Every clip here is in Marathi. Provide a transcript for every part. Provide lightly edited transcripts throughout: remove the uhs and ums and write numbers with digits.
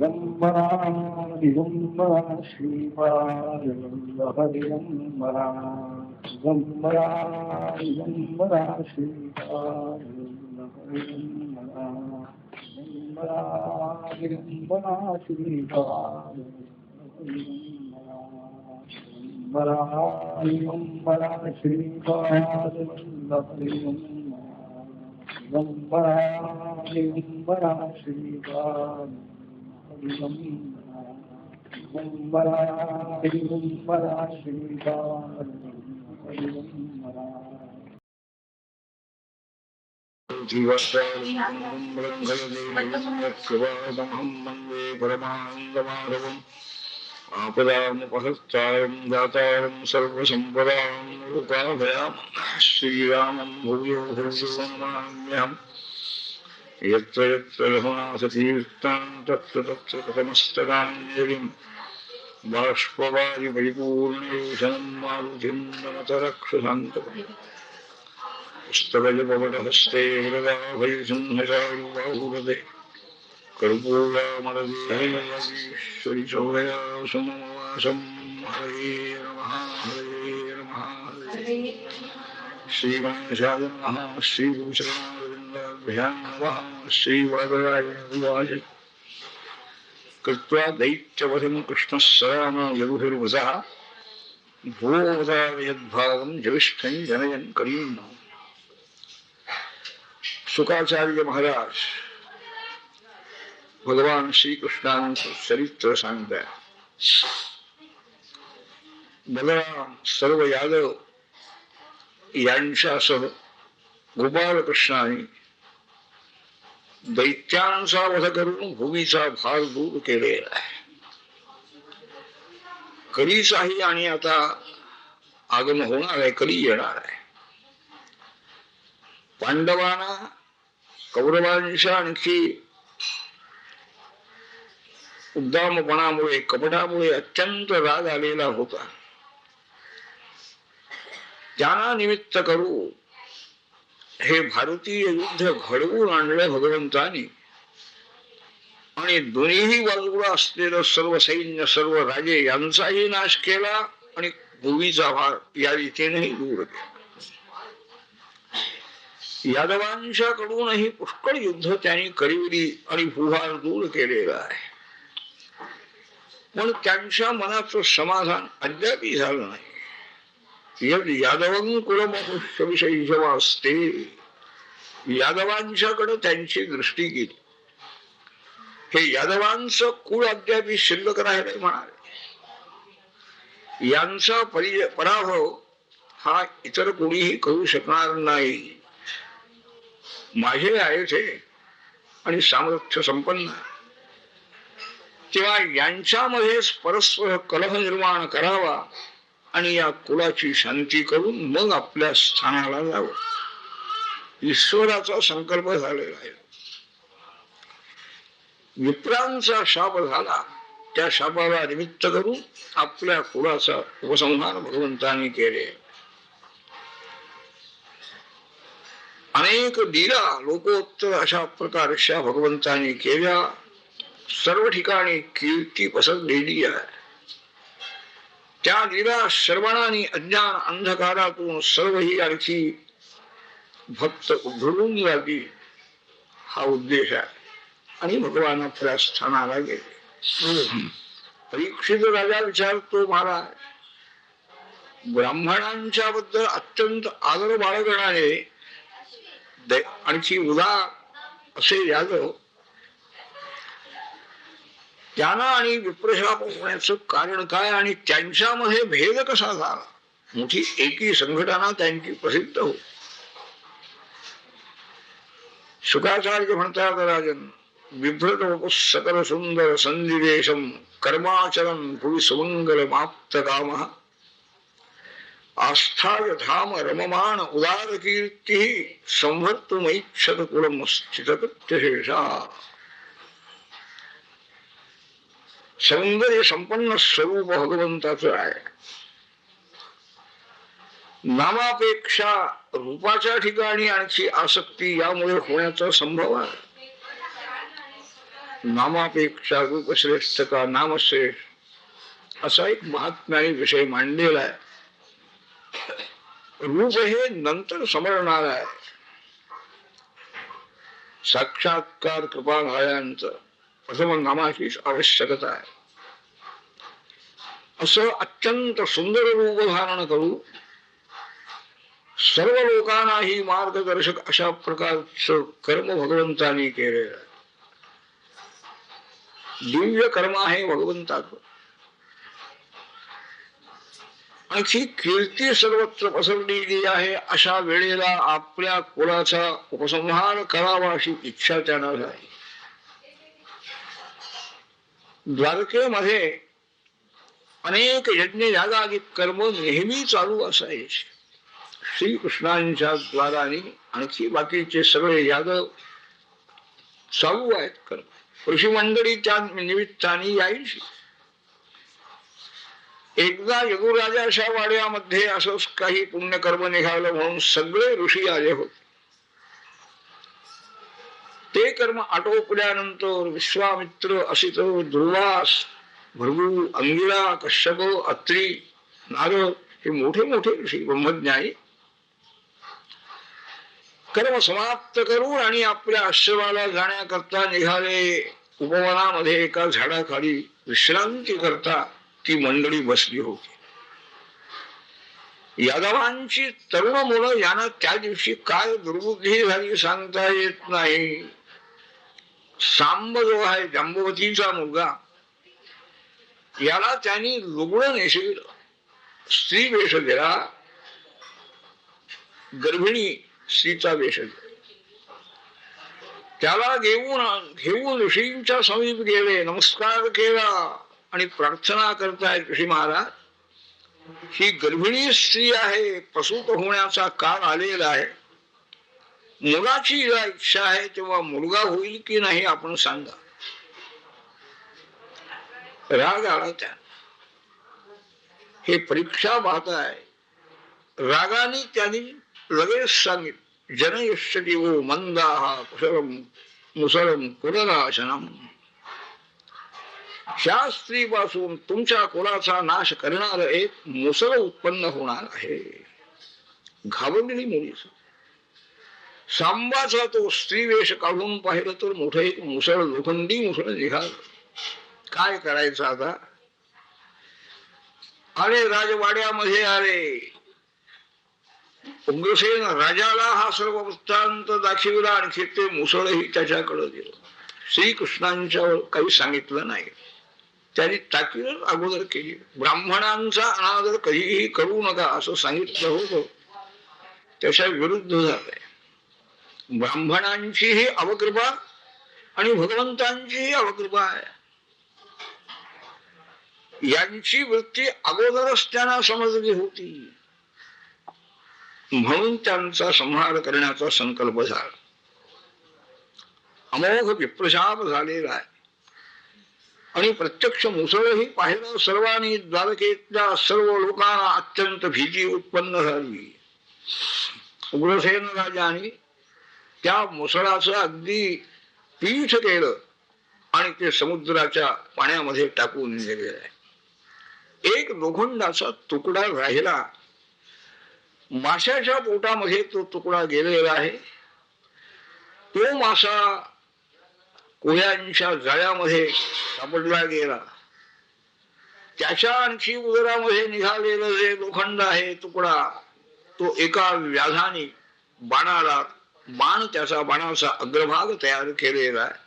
दिगंबरा दिगंबरा श्रीपाद दिगंबरा दिगंबरा दिगंबरा श्रीपाद दिगंबरा दिगंबरा दिगंबरा श्रीपाद दिगंबरा दिगंबरा श्रीपाद दिगंबरा दिगंबरा श्रीपाद दिगंबरा दिगंबरा श्रीपाद दिगंबरा परमानंदमाधवम् आपदामुपहर्तारं दातारं सर्वसम्पदां लोकाभयां श्रीरामं भूयो भूयो नमाम्यहम् यत्र यत्र रघुनाथतीर्थं तत्र तत्र कथमस्तकाञ्जलिं बाष्पवारि परिपूर्णयोषनं मारुतिं नमत रक्षसान्तकम् पुस्तकजपवटहस्ते हृदाभयसिंहचारुबाहुरते कर्पूरामरदेश्वरि चौरया सुमवासं हरे नमः हरे नमः श्रीगणेशाय नमः श्रीभूषणारविन्दाभ्यां नमः श्रीवरदराय उवाच कृत्वा दैत्यवधं कृष्णः यदुभिर्वसः भूवतारयद्भागं जविष्ठं जनयन् करीम्। शुकाचार्य महाराज भगवान श्री कृष्णांचं चरित्र सांगतात. बलराम सर्व यादव यांच्यासह गोपालकृष्णाने दैत्यांचा वध करून भूमीचा भार दूर केलेला आहे. कलीचाही आणि आता आगम होणार आहे, कली येणार आहे. पांडवांना कौरवांच्या आणखी उद्दामपणामुळे कपटामुळे अत्यंत राग आलेला होता. त्यांना निमित्त करू हे भारतीय युद्ध घडवून आणलं भगवंतानी आणि दोन्ही बाजूला असलेलं सर्व सैन्य सर्व राजे यांचाही नाश केला आणि भूमीचा भार या रीतीनेही दूर केला. यादवांच्याकडूनही पुष्कळ युद्ध त्यांनी करीवली आणि भूभार दूर केलेला आहे. पण त्यांच्या मनाचं समाधान अद्यापही झालं नाही. यद यादवं कुलमनुष्यविषयी जेव्हा असते यादवांच्याकडे त्यांची दृष्टी गेली. हे यादवांचं कुळ अद्यापही शिल्लक राहिले म्हणाले. यांचा पराभव हा इतर कोणीही करू शकणार नाही. माझे आहे ते आणि सामर्थ्य संपन्न, तेव्हा यांच्यामध्येच परस्पर कलह निर्माण करावा आणि या कुलाची शांती करून मग आपल्या स्थानाला जावं. ईश्वराचा संकल्प झालेला आहे. विप्रांचा शाप झाला, त्या शापाला निमित्त करून आपल्या कुलाचा उपसंहार भगवंतांनी केले. अनेक लीला लोकोत्तर अशा प्रकारच्या भगवंतांनी केल्या. सर्व ठिकाणी कीर्ती पसरलेली आहे. त्या लीला श्रवणाने अज्ञान अंधकारातून सर्वही आणखी भक्त उधळून जातील हा उद्देश आहे. आणि भगवान आपल्या स्थानाला गेले. परीक्षित राजा विचारतो, महाराज ब्राह्मणांच्या बद्दल अत्यंत आदर बाळगणारे आणखी उदार असे यादव, त्यांना आणि विप्रशाप होण्याचं कारण काय आणि त्यांच्यामध्ये भेद कसा झाला? मोठी एकी संघटना त्यांची प्रसिद्ध हो. शुकाचार्य म्हणतात, राजन बिभ्रत सकल सुंदर संदिवेशम कर्माचरण भुवि सुमंगल माप्त काम आस्थाय धाम रममाण उदार कीर्ती संवर्तुमैच्छत कुलम स्थितकृत्यशेषा. सौंदर्य संपन्न स्वरूप भगवंताचं आहे. नामापेक्षा रूपाच्या ठिकाणी आणखी आसक्ती यामुळे होण्याचा संभव आहे. नामापेक्षा रूपश्रेष्ठ का नामश्रेष्ठ असा एक महात्म्याने विषय मांडलेला आहे. रूप हे नंतर समजणार आहे. साक्षात्कार कृपाळयांचं प्रथम नामाचीच आवश्यकता आहे. असं अत्यंत सुंदर रूप धारण करू सर्व लोकांनाही मार्गदर्शक अशा प्रकारचं कर्म भगवंतांनी केलेलं आहे. दिव्य कर्म आहे भगवंताचं. आणखी कीर्ती सर्वत्र पसरलेली आहे. अशा वेळेला आपल्या कुळाचा उपसंहार करावा अशी इच्छा त्यांना झाली. द्वारकेमध्ये अनेक यज्ञ यागादी कर्म नेहमी चालू असायचे. श्रीकृष्णांच्या द्वाराने आणखी बाकीचे सगळे यादव चालू आहेत कर्म. ऋषी मंडळी त्या निमित्ताने यायची. एकदा यदुराजाच्या वाड्यामध्ये असंच काही पुण्यकर्म निघालं म्हणून सगळे ऋषी आले होते. ते कर्म आटोपल्यानंतर विश्वामित्र, असित, दुर्वास, भृगु, अंगिरा, कश्यप, अत्री, नारद हे मोठे मोठे ऋषी ब्रह्मज्ञानी कर्म समाप्त करून आणि आपल्या आश्रमाला जाण्याकरता निघाले. उपवनामध्ये एका झाडाखाली विश्रांती करता ती मंडळी बसली होती. यादवांची तरुण मुलं यांना त्या दिवशी काय दुर्बुद्धी झाली सांगता येत नाही. सांब जो आहे जांबवतीचा मुलगा, याला त्यांनी लुगडं नेसविलं, स्त्री वेश दिला, गर्भिणी स्त्रीचा वेश दिला. त्याला घेऊन ऋषींच्या समीप गेले, नमस्कार केला आणि प्रार्थना करतायत ऋषी महाराज, ही गर्भिणी स्त्री आहे, प्रसूत होण्याचा काळ आलेला आहे, मुलाची इच्छा आहे, तेव्हा मुलगा होईल की नाही आपण सांगा. राग आला त्या. हे परीक्षा पाहत आहे. रागाने त्यांनी लगेच सांगितलं, जनयश्यति वो मंदाहा कुशलम मुसलम कुलनाशनम. ह्या स्त्रीपासून तुमच्या कुलाचा नाश करणार एक मुसल उत्पन्न होणार आहे. घाबरलेली मुलीच. सांबाचा तो स्त्री वेश काढून पाहिलं तर मोठं एक मुसळ, लोखंडी मुसळ निघाल. काय करायचं आता? आले राजवाड्यामध्ये आले. उग्रसेन राजाला हा सर्व वृत्तांत दाखविला. आणखी ते मुसळही त्याच्याकडे दिलं. श्रीकृष्णांच्यावर काही सांगितलं नाही. त्यांनी ताकीद अगोदर केली. ब्राह्मणांचा अनादर कधीही करू नका असं सांगितलं होतं, त्याच्या विरुद्ध झालंय. ब्राह्मणांचीही अवकृपा आणि भगवंतांचीही अवकृपा आहे. यांची वृत्ती अगोदरच त्यांना समजली होती, म्हणून त्यांचा संहार करण्याचा संकल्प झाला. अमोघ विप्रशाप झालेला आहे. आणि प्रत्यक्ष मुसळही पाहिलं सर्वांनी. द्वारकेतल्या सर्व लोकांना अत्यंत भीती उत्पन्न झाली. उग्रसेन राजाने त्या मुसळाचं अगदी पीठ केलं आणि ते समुद्राच्या पाण्यामध्ये टाकून दिलेलं आहे. एक लोखंडाचा तुकडा राहिला. माशाच्या पोटामध्ये तो तुकडा गेलेला आहे. तो मासा कोळ्यांच्या जाळ्यामध्ये सापडला गेला. त्याच्या आणखी उदरामध्ये निघालेलं जे लोखंड आहे तुकडा, तो एका व्याधाने त्याचा बाणाचा अग्रभाग तयार केलेला आहे.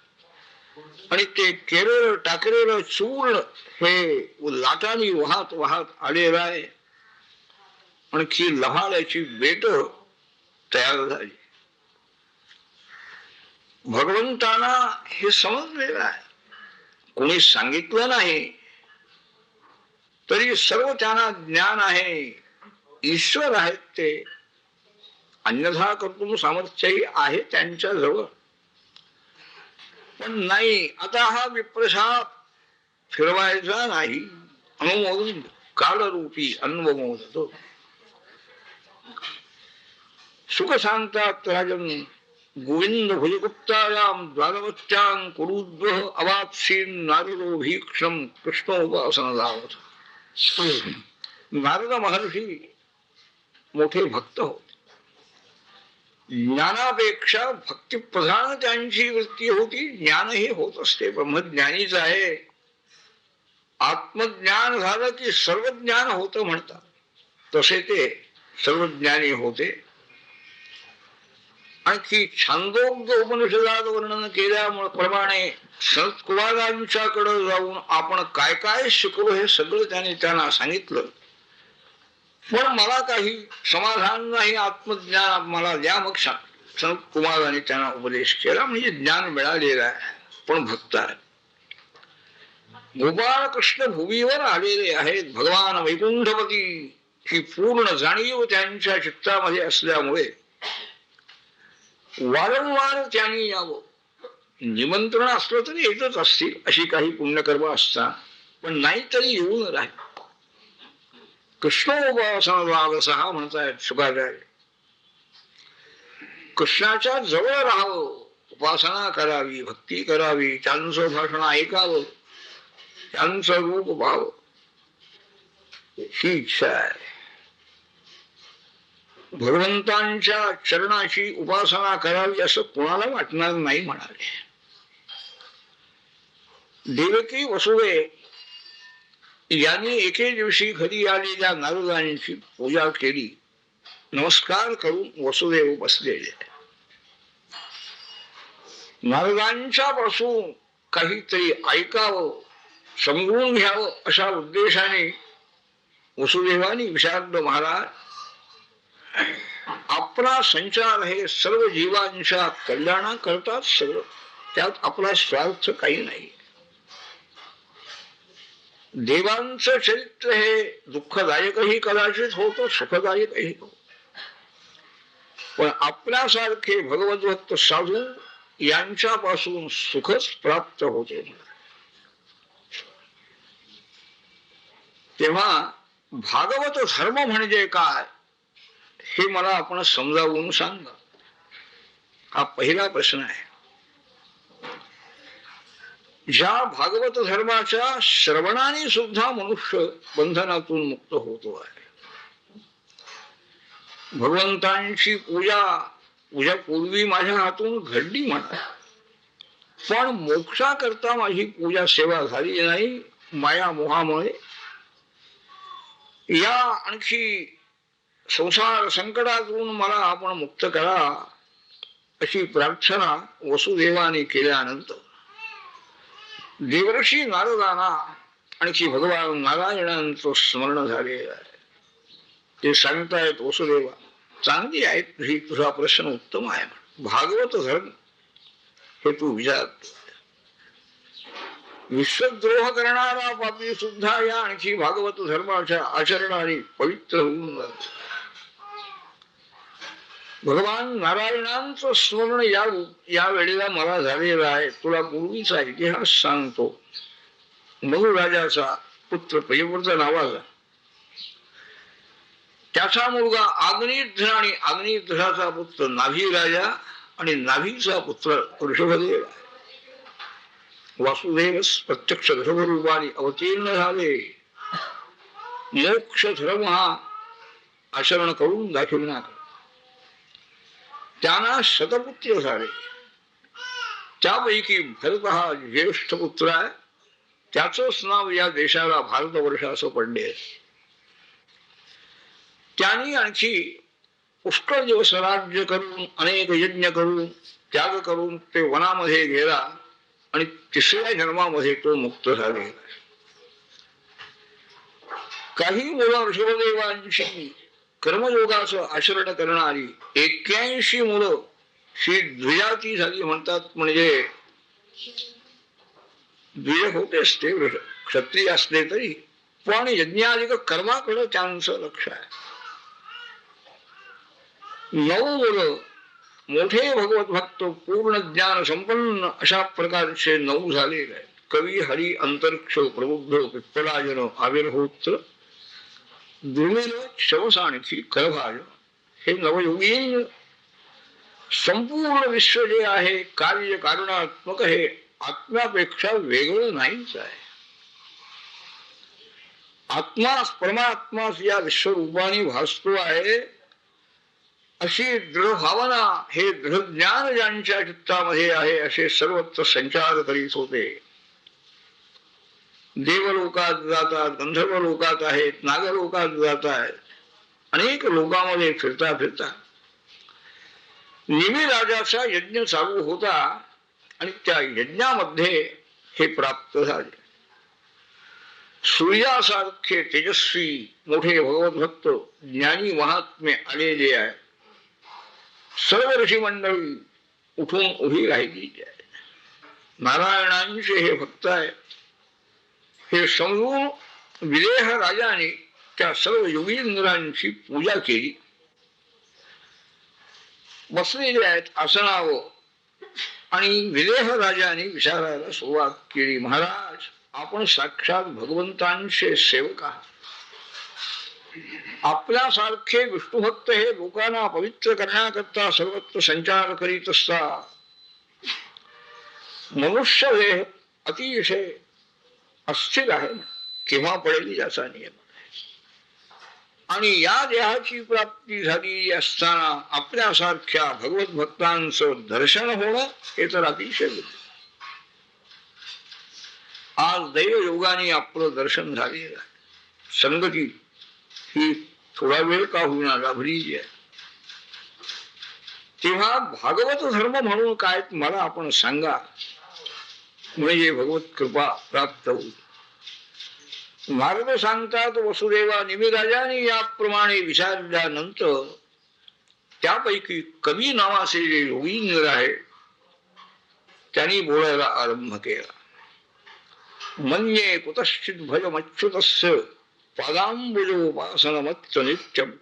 आणि ते केलेलं टाकलेलं चूर्ण हे लाटांनी वाहत वाहत आलेलं आहे. आणखी लहाण्याची बेट तयार झाली. भगवंतांना हे समजलेलं आहे. कोणी सांगितलं नाही तरी सर्व त्यांना ज्ञान आहे. ईश्वर आहेत ते. अन्यथा कर्तुम सामर्थ्यही आहे त्यांच्या जवळ. पण नाही, आता हा विप्रशाप फिरवायचा नाही. अनुमोदन कालरूपी अन्वमोदतो. सुख सांगतात राजन, गोविंद भुजगुप्तायाम द्वादवत्यां कुरुद्व अवाप्सीन नारदो भीक्षम कृष्णोपासना लावत. नारद महर्षी मोठे भक्त होते. ज्ञानापेक्षा भक्तिप्रधान त्यांची वृत्ती होती. ज्ञान हे होत असते, ब्रह्मज्ञानीच आहे. आत्मज्ञान झालं की सर्व ज्ञान होतं म्हणतात, तसे ते सर्वज्ञानी होते. आणखी छांदोग्य उपनिषदात वर्णन केल्याप्रमाणे संत कुमारांच्याकडे जाऊन आपण काय काय शिकलो हे सगळं त्याने त्यांना सांगितलं. पण मला काही समाधान नाही, आत्मज्ञान मला द्या. मग संत कुमारांनी त्यांना उपदेश केला. म्हणजे ज्ञान मिळालेलं आहे, पण भक्त आहे. गोपाळ कृष्ण भूमीवर आलेले आहेत. भगवान वैकुंठपती ही पूर्ण जाणीव त्यांच्या चित्तामध्ये असल्यामुळे वारंवार त्यांनी यावं. निमंत्रण असलं तरी येतच असतील, अशी काही पुण्यकर्म असतात, पण नाहीतरी येऊन राहील. कृष्णोपासना म्हणतायत शुकाचार्य. कृष्णाच्या जवळ राहावं, उपासना करावी, भक्ती करावी, त्यांचं भाषण ऐकावं, त्यांचं रूप पाहावं, ही इच्छा आहे. भगवंतांच्या चरणाची उपासना करावी असं कोणाला वाटणार नाही म्हणाले. देवकी वसुदेव यांनी एके दिवशी घरी आलेल्या नारदांची पूजा केली. नमस्कार करून वसुदेव बसलेले. नारदांच्या पासून काहीतरी ऐकावं, समजून घ्यावं अशा उद्देशाने वसुदेवानी विचारलं, महाराज, आपला संचार हे सर्व जीवांच्या कल्याणाकरता सगळं, त्यात आपला स्वार्थ काही नाही. देवांचं चरित्र हे दुःखदायकही कदाचित होतं, सुखदायकही होतं, पण आपल्यासारखे भगवद्भक्त साधू यांच्यापासून सुखच प्राप्त होते. तेव्हा भागवत धर्म म्हणजे काय हे मला आपण समजावून सांगा, हा पहिला प्रश्न आहे. ज्या भागवत धर्माच्या श्रवणाने सुद्धा मनुष्य बंधनातून मुक्त होतो आहे. भगवंतांची पूजा पूर्वी माझ्या हातून घडली म्हणा, पण मोक्षाकरता माझी पूजा सेवा झाली नाही. माया मोहामुळे या आणखी संसार संकटातून मला आपण मुक्त करा अशी प्रार्थना वसुदेवाने केल्यानंतर देवर्षी नारदांना आणखी भगवान नारायणांचं स्मरण झाले आहे. ते सांगतायत, वसुदेवा चांगली आहेत ही, तुझा प्रश्न उत्तम आहे. भागवत धर्म हे तू विचार. विश्वद्रोह करणारा पापी सुद्धा या आणखी भागवत धर्माच्या आचरणाने पवित्र होऊन जातो. भगवान नारायणांचं स्मरण या वेळेला मला झालेलं आहे. तुला पूर्वीचा इतिहास सांगतो. मनु राजाचा पुत्र प्रियव्रत नावाचा, त्याचा मुलगा अग्निध्र आणि अग्निध्राचा पुत्र नाभी राजा आणि नाभीचा पुत्र ऋषभदेव. वासुदेव प्रत्यक्ष ऋषभरूपाने अवतीर्ण झाले. मोक्ष धर्म हा आचरण करून दाखविण्यात त्यांना शतपुत्र झाले. त्यापैकी भरत हा ज्येष्ठ पुत्र आहे. त्याचंच नाव या देशाला भारतवर्ष असं पडले. त्यांनी आणखी पुष्कळ दिवस राज्य करून, अनेक यज्ञ करून, त्याग करून ते वनामध्ये गेला आणि तिसऱ्या जन्मामध्ये तो मुक्त झाले. काही मुलं ऋषभदेवांची कर्मयोगाचं आचरण करणारी 81 मुलं ही द्विजाती झाली म्हणतात. म्हणजे द्विज होतेच ते, क्षत्रिय असले तरी, पण यज्ञाधिक कर्माकडे त्यांचं लक्ष आहे. 9 मुलं मोठे भगवत भक्त, पूर्ण ज्ञान संपन्न अशा प्रकारचे 9 झालेले आहेत. कवी, हरी, अंतरिक्ष, प्रबुद्ध, पिप्पलायन, आविर्होत्र, दुर्मिळ, शवस आणखी करभाज हे नवयोगीन संपूर्ण विश्व जे आहे कार्य कारणात्मक हे आत्म्यापेक्षा वेगळं नाहीच आहे. आत्मा परमात्माच या विश्वरूपाने भासतो आहे अशी दृढ भावना, हे दृढ ज्ञान ज्यांच्या चित्तामध्ये आहे असे सर्वत्र संचार करीत होते. देवलोकात जातात, गंधर्व लोकात आहेत, नागलोकात जात आहेत, अनेक लोकांमध्ये फिरता फिरता निमी राजाचा यज्ञ चालू होता आणि त्या यज्ञामध्ये हे प्राप्त झाले. सूर्यासारखे तेजस्वी मोठे भगवत ज्ञानी महात्मे आलेले आहे. सर्व ऋषी मंडळी उठून उभी राहिली आहे. नारायणांचे हे भक्त आहे हे समजून विदेह राजाने त्या सर्व योगींद्रांची पूजा केली. बसलेले आहेत आसनावर आणि विदेह राजाने विचारायला सुरुवात केली, महाराज आपण साक्षात भगवंतांचे सेवक आहात. आपल्यासारखे विष्णुभक्त हे लोकांना पवित्र करण्याकरता सर्वत्र संचार करीत असतात. मनुष्य देह अतिशय अस्थिर आहे, केव्हा पडेल याचा नियम आहे. आणि या देहाची प्राप्ती झाली असताना आपल्यासारख्या भगवत भक्तांचं दर्शन होणं हे तर अतिशय दुर्मिळ. आज दैवयोगाने आपलं दर्शन झालेलं आहे. संगती ही थोडा वेळ का होईना लाभलेली आहे. तेव्हा भागवत धर्म म्हणून काय मला आपण सांगा, म्हणजे भगवत कृपा प्राप्त होईल. नारद सांगतात, वसुदेवा निमिराजाने याप्रमाणे विचारल्यानंतर त्यापैकी कवी नावाचे जे योगींद्र आहे त्यांनी बोलायला आरंभ केला. मन्ये कुतश्चित भयमच्युतस्य पादांबुजोपासनमच्च नित्यम्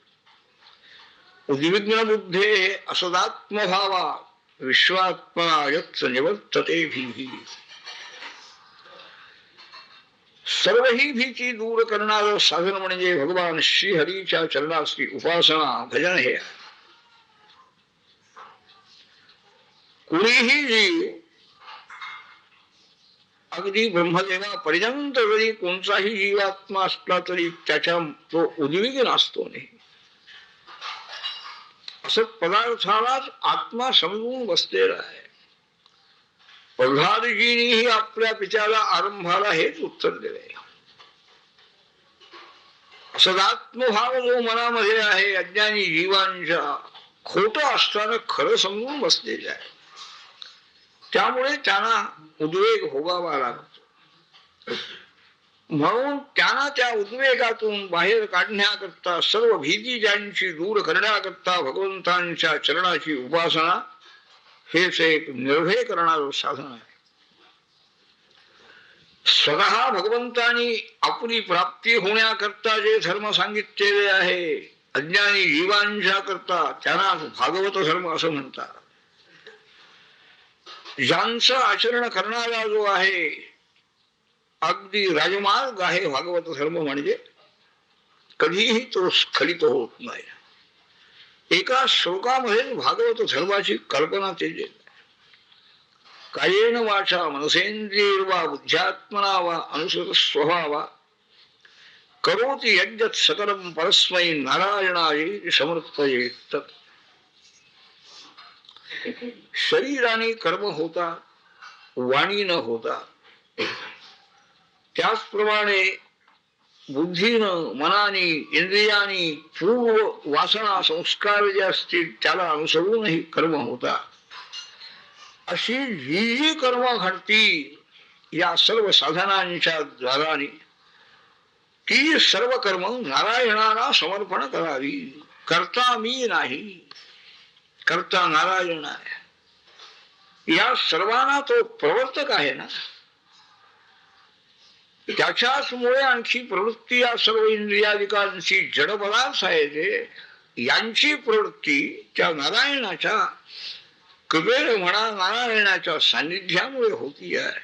उद्विग्न बुद्धे असदात्मभावा विश्वात्मना यच्च निवर्तते भीः. सर्व ही भीती दूर करणारं साधन म्हणजे भगवान श्रीहरीच्या चरणाची उपासना भजन हे. कुणीही जी अगदी ब्रह्मदेवा पर्यंत जरी कोणताही जीवात्मा असला तरी त्याच्या तो उद्विग्न असतो नाही. असं पदार्थालाच आत्मा समजून बसलेला आहे. प्रल्हादजींनीही आपल्या पित्याला आरंभाला हेच उत्तर दिले. सदात्मभाव जो मनामध्ये आहे अज्ञानी जीवांच्या, खोटं असताना खरं समजून बसलेले आहे. त्यामुळे त्यांना उद्वेग भोगावा लागतो. म्हणून त्यांना त्या उद्वेगातून बाहेर काढण्याकरता, सर्व भीती ज्यांची दूर करण्याकरता भगवंतांच्या चरणाची उपासना हेच एक निर्भय करणारं साधन आहे. स्वतः भगवंतांनी आपली प्राप्ती होण्याकरता जे धर्म सांगितलेले आहे अज्ञानी जीवांच्या करता त्यांना भागवत धर्म असं म्हणतात. ज्यांचं आचरण करणारा जो आहे अगदी राजमार्ग आहे भागवत धर्म म्हणजे कधीही तो स्खलित होत नाही. एका श्लोकामध्ये भागवत धर्माची कल्पना केली. कायेन वाचा मनसेंद्रियैर्वा बुद्ध्यात्मना वा अनुसृत स्वभावा करोति यज्ञत् सकलं परस्मै नारायणाय समर्पयेत्. शरीराने कर्म होता, वाणी न होता, त्याचप्रमाणे बुद्धीनं, मनाने, इंद्रियानी पूर्व वासना संस्कार जे असतील त्याला अनुसरूनही कर्म होता. अशी जी जी कर्म घडतील या सर्व साधनांच्या द्वाराने ती सर्व कर्म नारायणाला समर्पण करावी. कर्ता मी नाही, कर्ता नारायण आहे. या सर्वांना तो प्रवर्तक आहे ना, त्याच्याच मुळे आणखी प्रवृत्ती या सर्व इंद्रियादिकांची जड पदार्थ आहे ते, यांची प्रवृत्ती त्या नारायणाच्या कृपेने म्हणा, नारायणाच्या सान्निध्यामुळे होती आहे.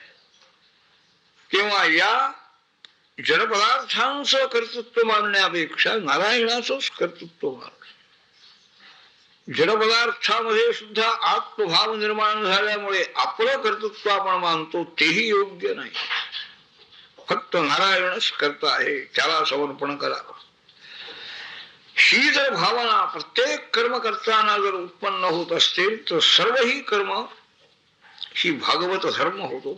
तेव्हा या जड पदार्थांचं कर्तृत्व मानण्यापेक्षा नारायणाचंच कर्तृत्व मान. जड पदार्थामध्ये सुद्धा आत्मभाव निर्माण झाल्यामुळे आपलं कर्तृत्व आपण मानतो, तेही योग्य नाही. फक्त नारायणच करता आहे, त्याला समर्पण करावं. ही जर भावना प्रत्येक कर्म करताना जर उत्पन्न होत असतील तर सर्वही कर्म ही भागवत धर्म होतो.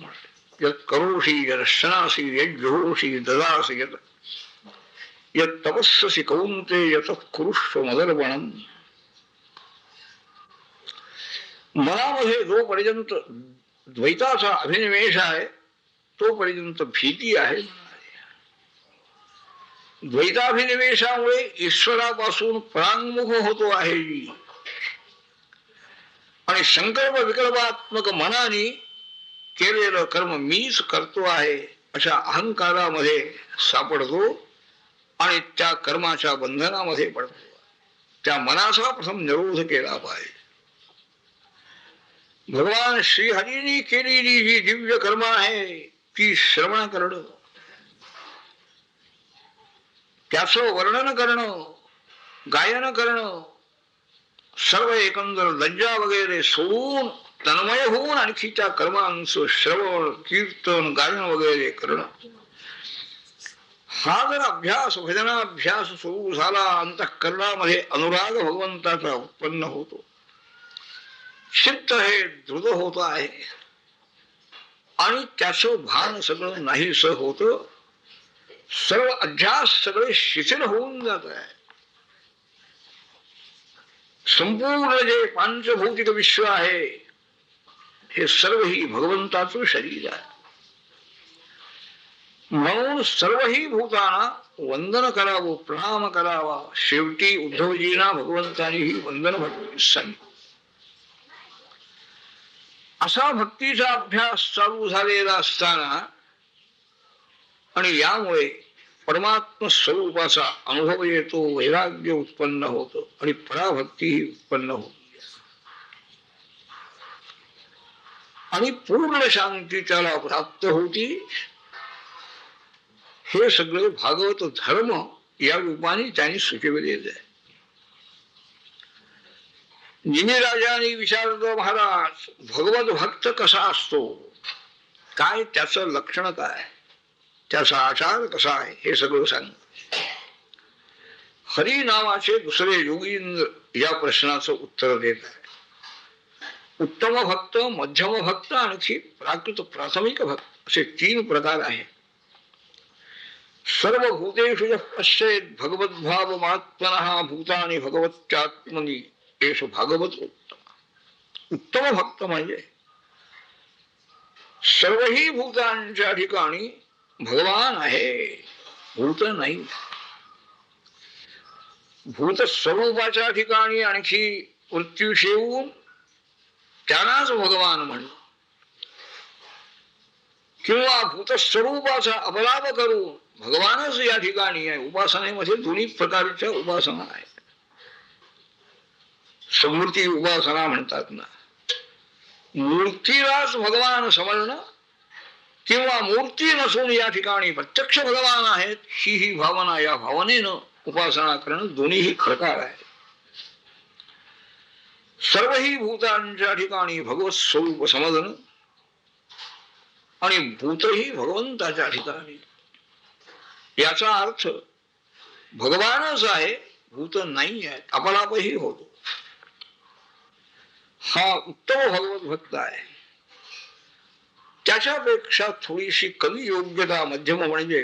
यत् करोषि यदश्नासि यज्जुहोषि ददासि यत् तपस्सि कौन्तेय तत् कुरुष्व मदर्पणम्. मनामध्ये जोपर्यंत द्वैताचा अभिनिवेश आहे तोपर्यंत भीती आहे. द्वैताभिनिवेशामुळे ईश्वरापासून परांगमुख होतो आहे आणि संकल्प विकल्पात्मक मनाने केलेलं कर्म मीच करतो आहे अशा अहंकारामध्ये सापडतो आणि त्या कर्माच्या बंधनामध्ये पडतो. त्या मनाचा प्रथम निरोध केला पाहिजे. भगवान श्रीहरींनी केलेली जी दिव्य कर्म आहे ती श्रवण करणं, त्याचं वर्णन करणं, गायन करणं, सर्व एकंदर लज्जा वगैरे सोडून तन्मय होऊन आणखी त्या कर्मांचं श्रवण कीर्तन गायन वगैरे करणं, हा जर अभ्यास भजनाभ्यास सुरू झाला अंतःकरणामध्ये अनुराग भगवंताचा उत्पन्न होतो. चित्त हे दृढ होत आहे आणि त्याचं भान सगळं नाहीस होतं. सर्व अध्यास सगळे शिथिल होऊन जात आहे. संपूर्ण जे पांचभौतिक विश्व आहे हे सर्व ही भगवंताचं शरीर आहे. म्हणून सर्वही भूतांना वंदन करावं, प्रणाम करावा. शेवटी उद्धवजींना भगवंतांनी ही वंदन भक्ती सांगितली. असा भक्तीचा अभ्यास चालू झालेला असताना आणि यामुळे परमात्म स्वरूपाचा अनुभव येतो, वैराग्य उत्पन्न होतं आणि पराभक्तीही उत्पन्न होते आणि पूर्ण शांती त्याला प्राप्त होती. हे सगळे भागवत धर्म या रूपाने त्यांनी सुचविलेले आहे. निमिराजांनी विचारलं, महाराज भगवत भक्त कसा असतो, काय त्याचं लक्षण, काय त्याचा आचार कसा आहे, हे सगळं सांग. हरी नावाचे दुसरे योगींद्र या प्रश्नाचं उत्तर देत आहे. उत्तम भक्त, मध्यम भक्त आणखी प्राकृत प्राथमिक भक्त असे 3 प्रकार आहेत. सर्व भूतेषु यः पश्येत् भगवद्भावमात्मनः भूतानि भगवत्यात्मनि एष भागवत उत्तम. उत्तम भक्त म्हणजे सर्वही भूतांच्या ठिकाणी भगवान आहे, भूत नाही. भूत स्वरूपाच्या ठिकाणी आणखी मृत्यू ठेवून त्यालाच भगवान म्हणलं किंवा भूत स्वरूपाचा अपलाप करून भगवानच या ठिकाणी आहे. उपासनेमध्ये दोन्ही प्रकारच्या उपासना आहेत. समूर्ती उपासना म्हणतात ना, मूर्तीलाच भगवान समजणं किंवा मूर्ती नसून या ठिकाणी प्रत्यक्ष भगवान आहेत ही भावना, या भावनेनं उपासना करणं, दोन्हीही प्रकार आहेत. सर्वही भूतांच्या ठिकाणी भगवत स्वरूप समजणं आणि भूतही भगवंताच्या ठिकाणी, याचा अर्थ भगवानच आहे, भूत नाही आहे, अपलापही होतो. हा उत्तम भगवत भक्त आहे. त्याच्यापेक्षा थोडीशी कमी योग्यता मध्यम म्हणजे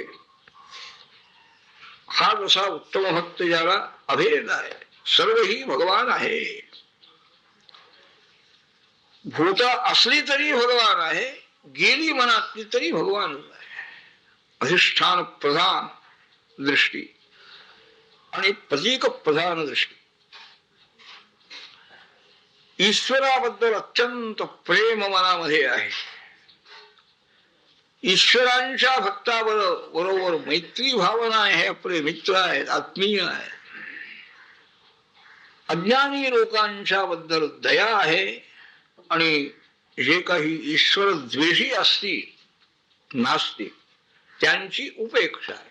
हा जसा उत्तम भक्त ज्याला अभेद आहे, सर्वही भगवान आहे, भूत असली तरी भगवान आहे, गेली मनातली तरी भगवान आहे. अधिष्ठान प्रधान दृष्टी आणि प्रतीक प्रधान दृष्टी. ईश्वराबद्दल अत्यंत प्रेम मनामध्ये आहे. ईश्वरांच्या भक्ताबरोबर मैत्री भावना आहे, आपले मित्र आहेत, आत्मीय आहे. अज्ञानी लोकांच्या बद्दल दया आहे आणि जे काही ईश्वर द्वेषी असतील नास्तिक त्यांची उपेक्षा आहे,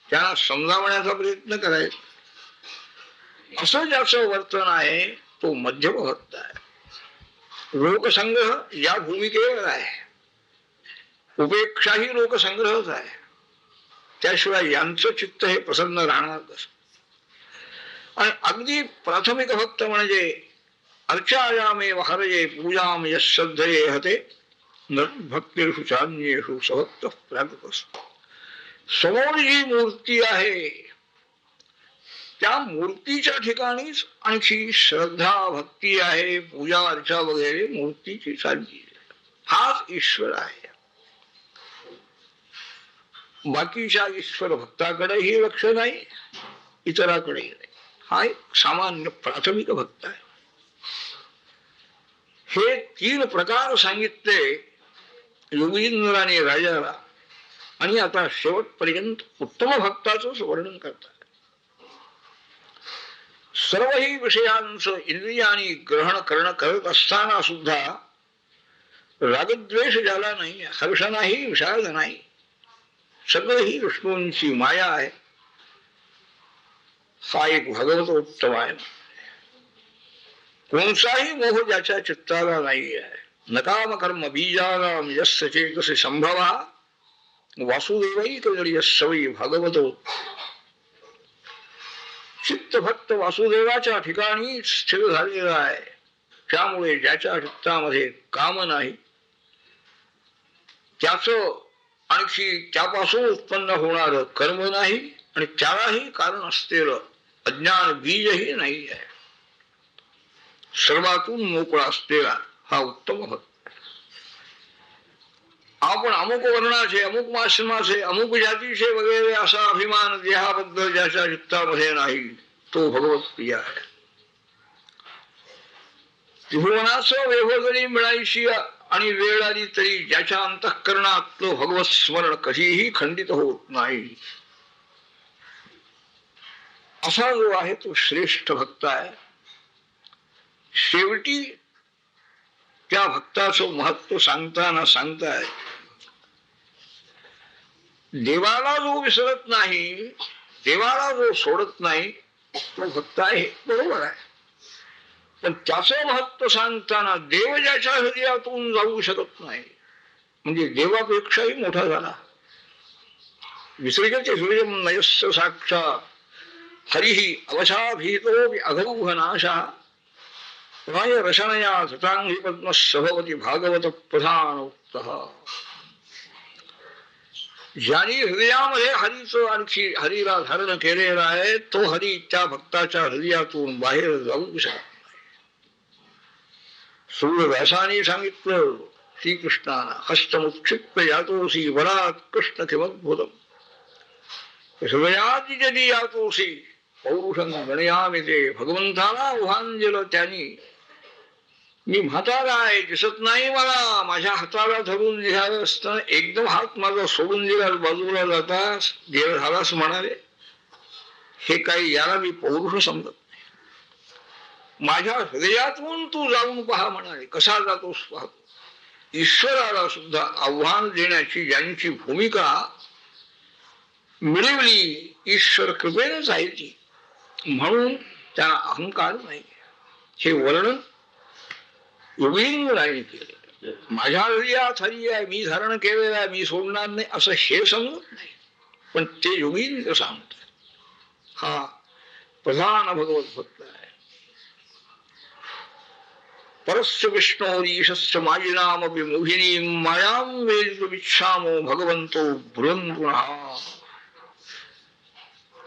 त्यांना समजावण्याचा प्रयत्न करायचा. असं ज्याचं वर्तन आहे तो मध्यम भक्त आहे. लोकसंग्रह या भूमिकेवर आहे, उपेक्षाही लोकसंग्रहच आहे. त्याशिवाय यांचं चित्त हे प्रसन्न राहणार कसं. आणि अगदी प्राथमिक भक्त म्हणजे अर्चायामेव हरये पूजाम यश्रद्धये हते भक्तिषु चान्येषु सभक्त प्रागतस्तु. समोर जी मूर्ती आहे त्या मूर्तीच्या ठिकाणीच आणखी श्रद्धा भक्ती आहे, पूजा अर्चा वगैरे मूर्तीची चालली. हाच ईश्वर आहे. बाकीच्या ईश्वर भक्ताकडेही लक्ष नाही, इतराकडेही नाही. हा एक सामान्य प्राथमिक भक्त आहे. हे 3 प्रकार सांगितले योगींद्राने राजाला. आणि आता शेवटपर्यंत उत्तम भक्ताचंच वर्णन करतात. सर्वही विषयांचं इंद्रियांनी ग्रहण करणं करत असताना सुद्धा रागद्वेष ज्याला नाही, हर्ष नाही, विषाद नाही, सगळं ही विष्णूंची माया आहे, हा एक भगवतोत्तम आहे. कोणताही मोह ज्याच्या चित्ताला नाही आहे. नकाम कर्म बीजानाम यस्य चेतसी संभवा वासुदेवैकजडी सवयी भागवतो. चित्त भक्त वासुदेवाच्या ठिकाणी स्थिर झालेला आहे. त्यामुळे ज्याच्या चित्तामध्ये काम नाही, त्याच आणखी त्यापासून उत्पन्न होणार कर्म नाही, आणि त्यालाही कारण असलेलं अज्ञान बीजही नाही आहे. सर्वातून मोकळा असलेला हा उत्तम भक्त. आपण अमुक वर्णाचे, अमुक आश्रमाचे, अमुक जातीचे वगैरे असा अभिमान देहाबद्दल ज्याच्या चित्तामध्ये नाही, तो भगवत प्रिय आहे. त्रिभुवनाचं वैभव जरी मिळायची आणि वेळ आली तरी ज्याच्या अंतःकरणातलं भगवत स्मरण कधीही खंडित होत नाही, असा जो आहे तो श्रेष्ठ भक्त आहे. शेवटी त्या भक्ताचं महत्व सांगताना सांगताय, देवाला जो विसरत नाही, देवाला जो सोडत नाही, तो भक्त आहे. बरोबर आहे. पण त्याचं महत्व सांगताना देव ज्याच्या हृदयातून जाऊ शकत नाही, म्हणजे देवापेक्षाही मोठा झाला. विसर्जते सूर्यम नयस्य साक्षात् हरिहि अवशाभीतो अघौघनाशः राय रशनया सतांगी पद्मसभवती भागवत प्रधानोक्तः. ज्याने हृदयामध्ये हरीचं आणखी हरीला धारण केलेला आहे, तो हरी त्या भक्ताच्या हृदयातून बाहेर जाऊ शकत नाही. सूर्यव्यासाने सांगितलं श्रीकृष्णाला, हस्तमुक्षिप्त यातोसी वरात कृष्ण किमद्भुतम हृदयात जदी यातोसी पौरुषं गणयामि ते. भगवंताला उहान दिलं त्यांनी, मी म्हातारा आहे, दिसत नाही मला, माझ्या हाताला धरून निघालं असतं, एकदम हात माझा सोडून दिला, बाजूला जातास देव झालास म्हणाले. हे काही याला मी पौरुष समजत नाही. माझ्या हृदयातून तू जाऊन पहा म्हणाले. कसा जातोस पाहतो. ईश्वराला सुद्धा आव्हान देण्याची ज्यांची भूमिका मिळवली ईश्वर कृपेनच आहे ती, म्हणून त्याला अहंकार नाही. हे वर्णन योगींद्राने केले. माझ्या हृदयात हरी आहे, मी धारण केलेलं आहे, मी सोडणार नाही असं हे समजत नाही, पण ते योगींद्र सांगतात. हा प्रधान भगवत भक्त आहे. परस्य विष्णोरीशस्य मायिनामपि मोहिनी मायां वेदितुमिच्छामो भगवंतो भ्रुवन्तुनः.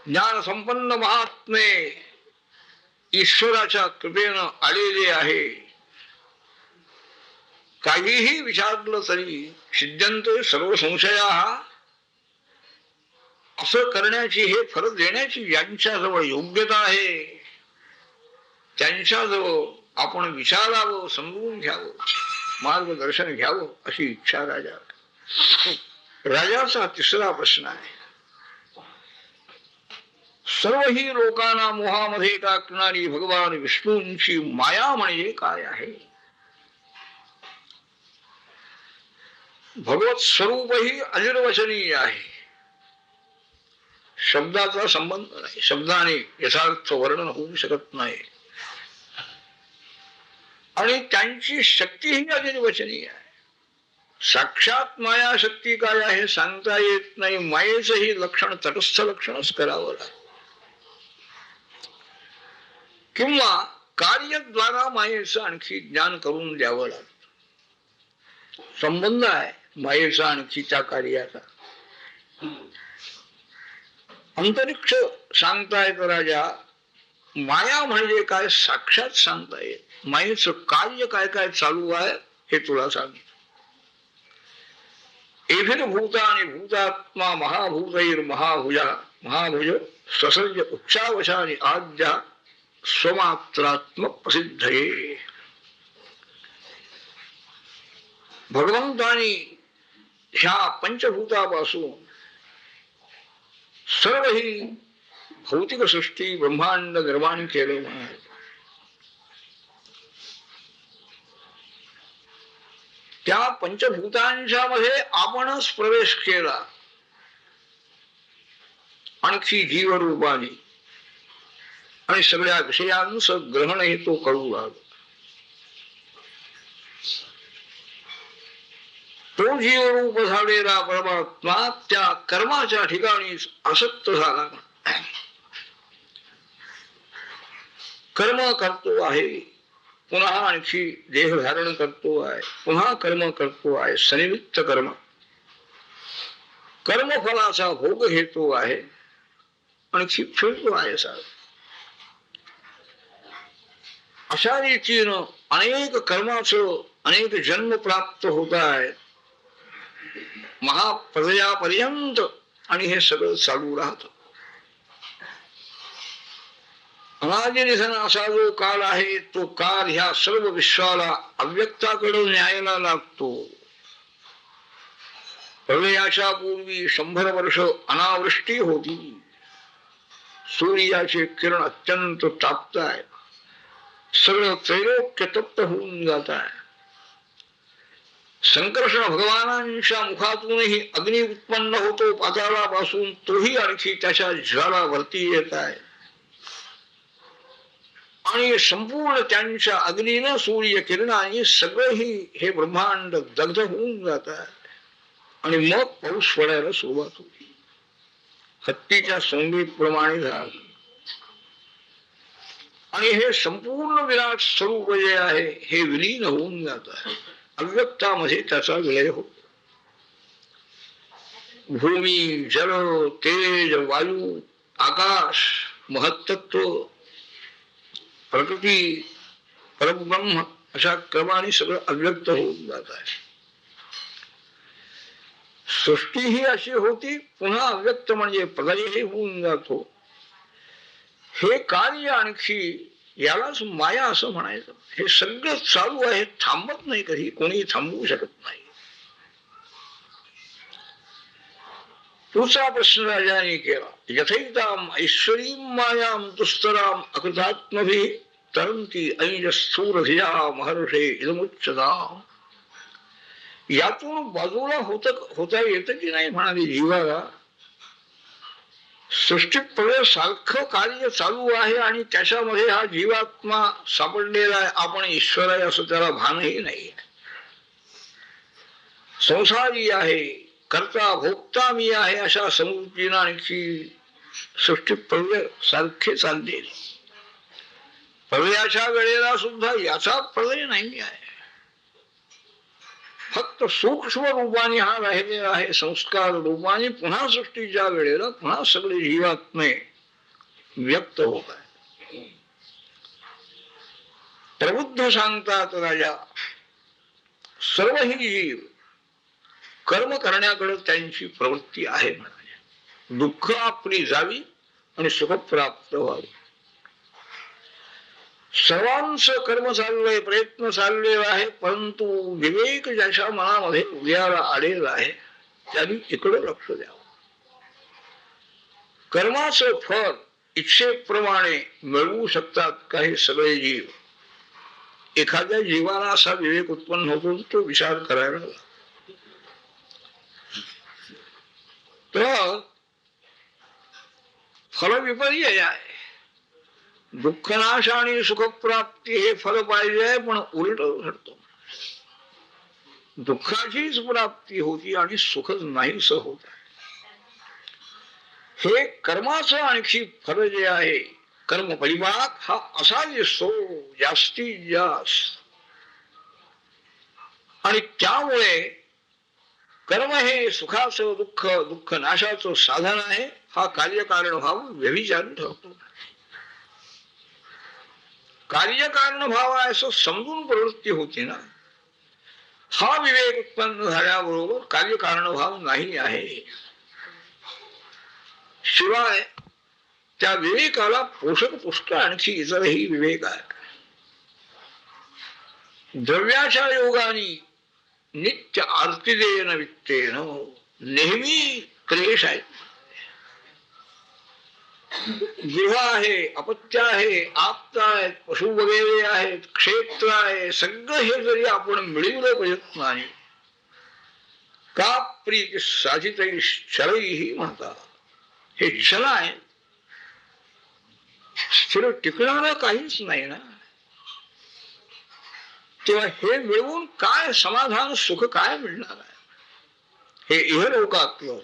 ज्ञान संपन्न महात्मे ईश्वराच्या कृपेनं आलेले आहे. काहीही विचारलं तरी सिद्ध्यन्ते सर्व संशया, असं करण्याची, हे फरक देण्याची ज्यांच्याजवळ योग्यता आहे त्यांच्याजवळ आपण विचारावं, समजून घ्यावं, मार्गदर्शन घ्यावं अशी इच्छा राजा. राजाचा तिसरा प्रश्न आहे, सर्व ही लोकांना मोहामध्ये टाकणारी भगवान विष्णूंची माया म्हणजे काय आहे. भगवत स्वरूपही अनिर्वचनीय आहे. शब्दाचा संबंध नाही, शब्दाने यथार्थ वर्णन होऊ शकत नाही. आणि त्यांची शक्ती ही अनिर्वचनीय आहे. साक्षात माया शक्ती काय आहे सांगता येत नाही. मायेचं ही लक्षण तटस्थ लक्षणच करावं लागतं किंवा कार्यद्वारा मायेचं आणखी ज्ञान करून द्यावं लागतं. संबंध आहे मायेचा आणखी त्या कार्याचा. अंतरिक्ष सांगतायत राजा, माया म्हणजे काय साक्षात सांगता येत. मायेचं कार्य काय काय चालू आहे हे तुला सांगतो. एभिर्भूता आणि भूतात्मा महाभूतैर महाभुजा महाभुज ससर्ज उच्चावशानी आद्या स्वमात्रात्मक प्रसिद्धये. भगवंतानी ह्या पंचभूतापासून सर्व ही भौतिक सृष्टी ब्रह्मांड निर्माण केले म्हणाले. त्या पंचभूतांच्या मध्ये आपणच प्रवेश केला आणखी जीवरूपाने आणि सगळ्या विषयांचं ग्रहणही तो करू लागला. तो जीवरूप झालेला परमात्मा त्या कर्माच्या ठिकाणी आसक्त झाला. कर्म करतो आहे, पुन्हा आणखी देह धारण करतो आहे, पुन्हा कर्म करतो आहे, सनिमित्त कर्म. कर्मफलाचा भोग घेतो आहे आणखी फिरतो आहे सार. अशा रीतीनं अनेक कर्माचं अनेक जन्म प्राप्त होत आहेत महाप्रलयापर्यंत आणि हे सगळं चालू राहत. अनादिनिधन असा जो काळ आहे तो काळ ह्या सर्व विश्वाला अव्यक्ताकडे न्यायला लागतो. प्रलयाच्या पूर्वी 100 वर्ष अनावृष्टी होती. सूर्याचे किरण अत्यंत तापताय, सगळं त्रैलोक्य तप्त होऊन जात आहे. संकर्षण भगवानांच्या मुखातूनही अग्नी उत्पन्न होतो पाताळापासून, तोही आणखी त्याच्या ज्वालावरती येत आहे आणि संपूर्ण त्यांच्या अग्नीनं सूर्य किरणाने सगळंही हे ब्रह्मांड दग्ध होऊन जात आहे. आणि मग पाऊस पडायला सुरुवात होती. हत्तीच्या सोंगीप्रमाणे झालं आणि हे संपूर्ण विराट स्वरूप जे आहे हे विलीन होऊन जात आहे. अव्यक्तामध्ये त्याचा विलय होतो. भूमी, जल, तेज, वायू, आकाश, महत्तत्व, प्रकृती, परब्रह्म अशा क्रमाने सगळं अव्यक्त होऊन जात आहे. सृष्टी ही अशी होती, पुन्हा अव्यक्त म्हणजे प्रलयही होऊन जातो. हे कार्य आणखी यालाच माया असं म्हणायचं. हे सगळं चालू आहे, थांबत नाही, कधी कोणी थांबवू शकत नाही. पुढचा प्रश्न राजाने केला. यथैताम ऐश्वरीं मायां दुस्तराम अकृतात्मभी तरंती ऐज स्थूरधिया महर्षे इदमुच्चताम. यातून बाजूला होता येतं की नाही म्हणाली जीवाला. सृष्टीत प्रलय सारखं कार्य चालू आहे आणि त्याच्यामध्ये हा जीवात्मा सापडलेला आहे. आपण ईश्वर आहे असं त्याला भानही नाही. संसारी आहे, करता भोगता मी आहे अशा समृद्धीनं आणखी सृष्टी प्रलय सारखे चालले. प्रलयाच्या वेळेला सुद्धा याचा प्रलय नाही आहे. फक्त सूक्ष्म रूपाने हा राहिलेला आहे. संस्कार रूपाने पुन्हा सृष्टीच्या वेळेला पुन्हा सगळे जीवात्मे व्यक्त होत आहे. प्रबुद्ध सांगतात राजा, सर्व ही जीव कर्म करण्याकडे त्यांची प्रवृत्ती आहे म्हणाले. दुःख आपली जावी आणि सुख प्राप्त व्हावे. सर्वांचं कर्म चाललंय, प्रयत्न चाललेला आहे, परंतु विवेक ज्याच्या मनामध्ये उद्याला आलेला आहे त्यांनी इकडे लक्ष द्यावं. कर्माचं फळ इच्छेप्रमाणे मिळवू शकतात काही सगळे जीव. एखाद्या जीवाला असा विवेक उत्पन्न होतो तो विचार करायला लागतो. तर फलविपर्यय आहे. दुःखनाश आणि सुखप्राप्ती हे फल पाहिजे, पण उलट घडतो. दुःखाचीच प्राप्ती होती आणि सुखच नाहीस होत. हे कर्माचं आणखी फल जे आहे, कर्म परिभाग हा असा दिसतो जास्तीत जास्त. आणि त्यामुळे कर्म हे सुखाचं दुःख, दुःख नाशाचं साधन आहे. हा कार्यकारण भाव व्यभिचारी ठरतो. कार्यकारण भाव आहे असं समजून प्रवृत्ती होती ना, हा विवेक उत्पन्न झाल्याबरोबर कार्यकारण भाव नाही आहे. शिवाय त्या विवेकाला पोषक पुष्ट आणखी इतरही विवेक आहे. द्रव्याच्या योगाने नित्य आर्तिदेन वित्तेन नेहमी क्लेश आहे. गृह आहे, अपत्य आहे, आप्त आहेत, पशु वगैरे आहेत, क्षेत्र आहे, सगळं हे जरी आपण मिळवलं प्रयत्नाने का प्रीती साधित क्षरही म्हणतात. हे क्षण आहे, स्थिर टिकणारं काहीच नाही ना. तेव्हा हे मिळवून काय समाधान सुख काय मिळणार आहे, हे इहलोकातलं.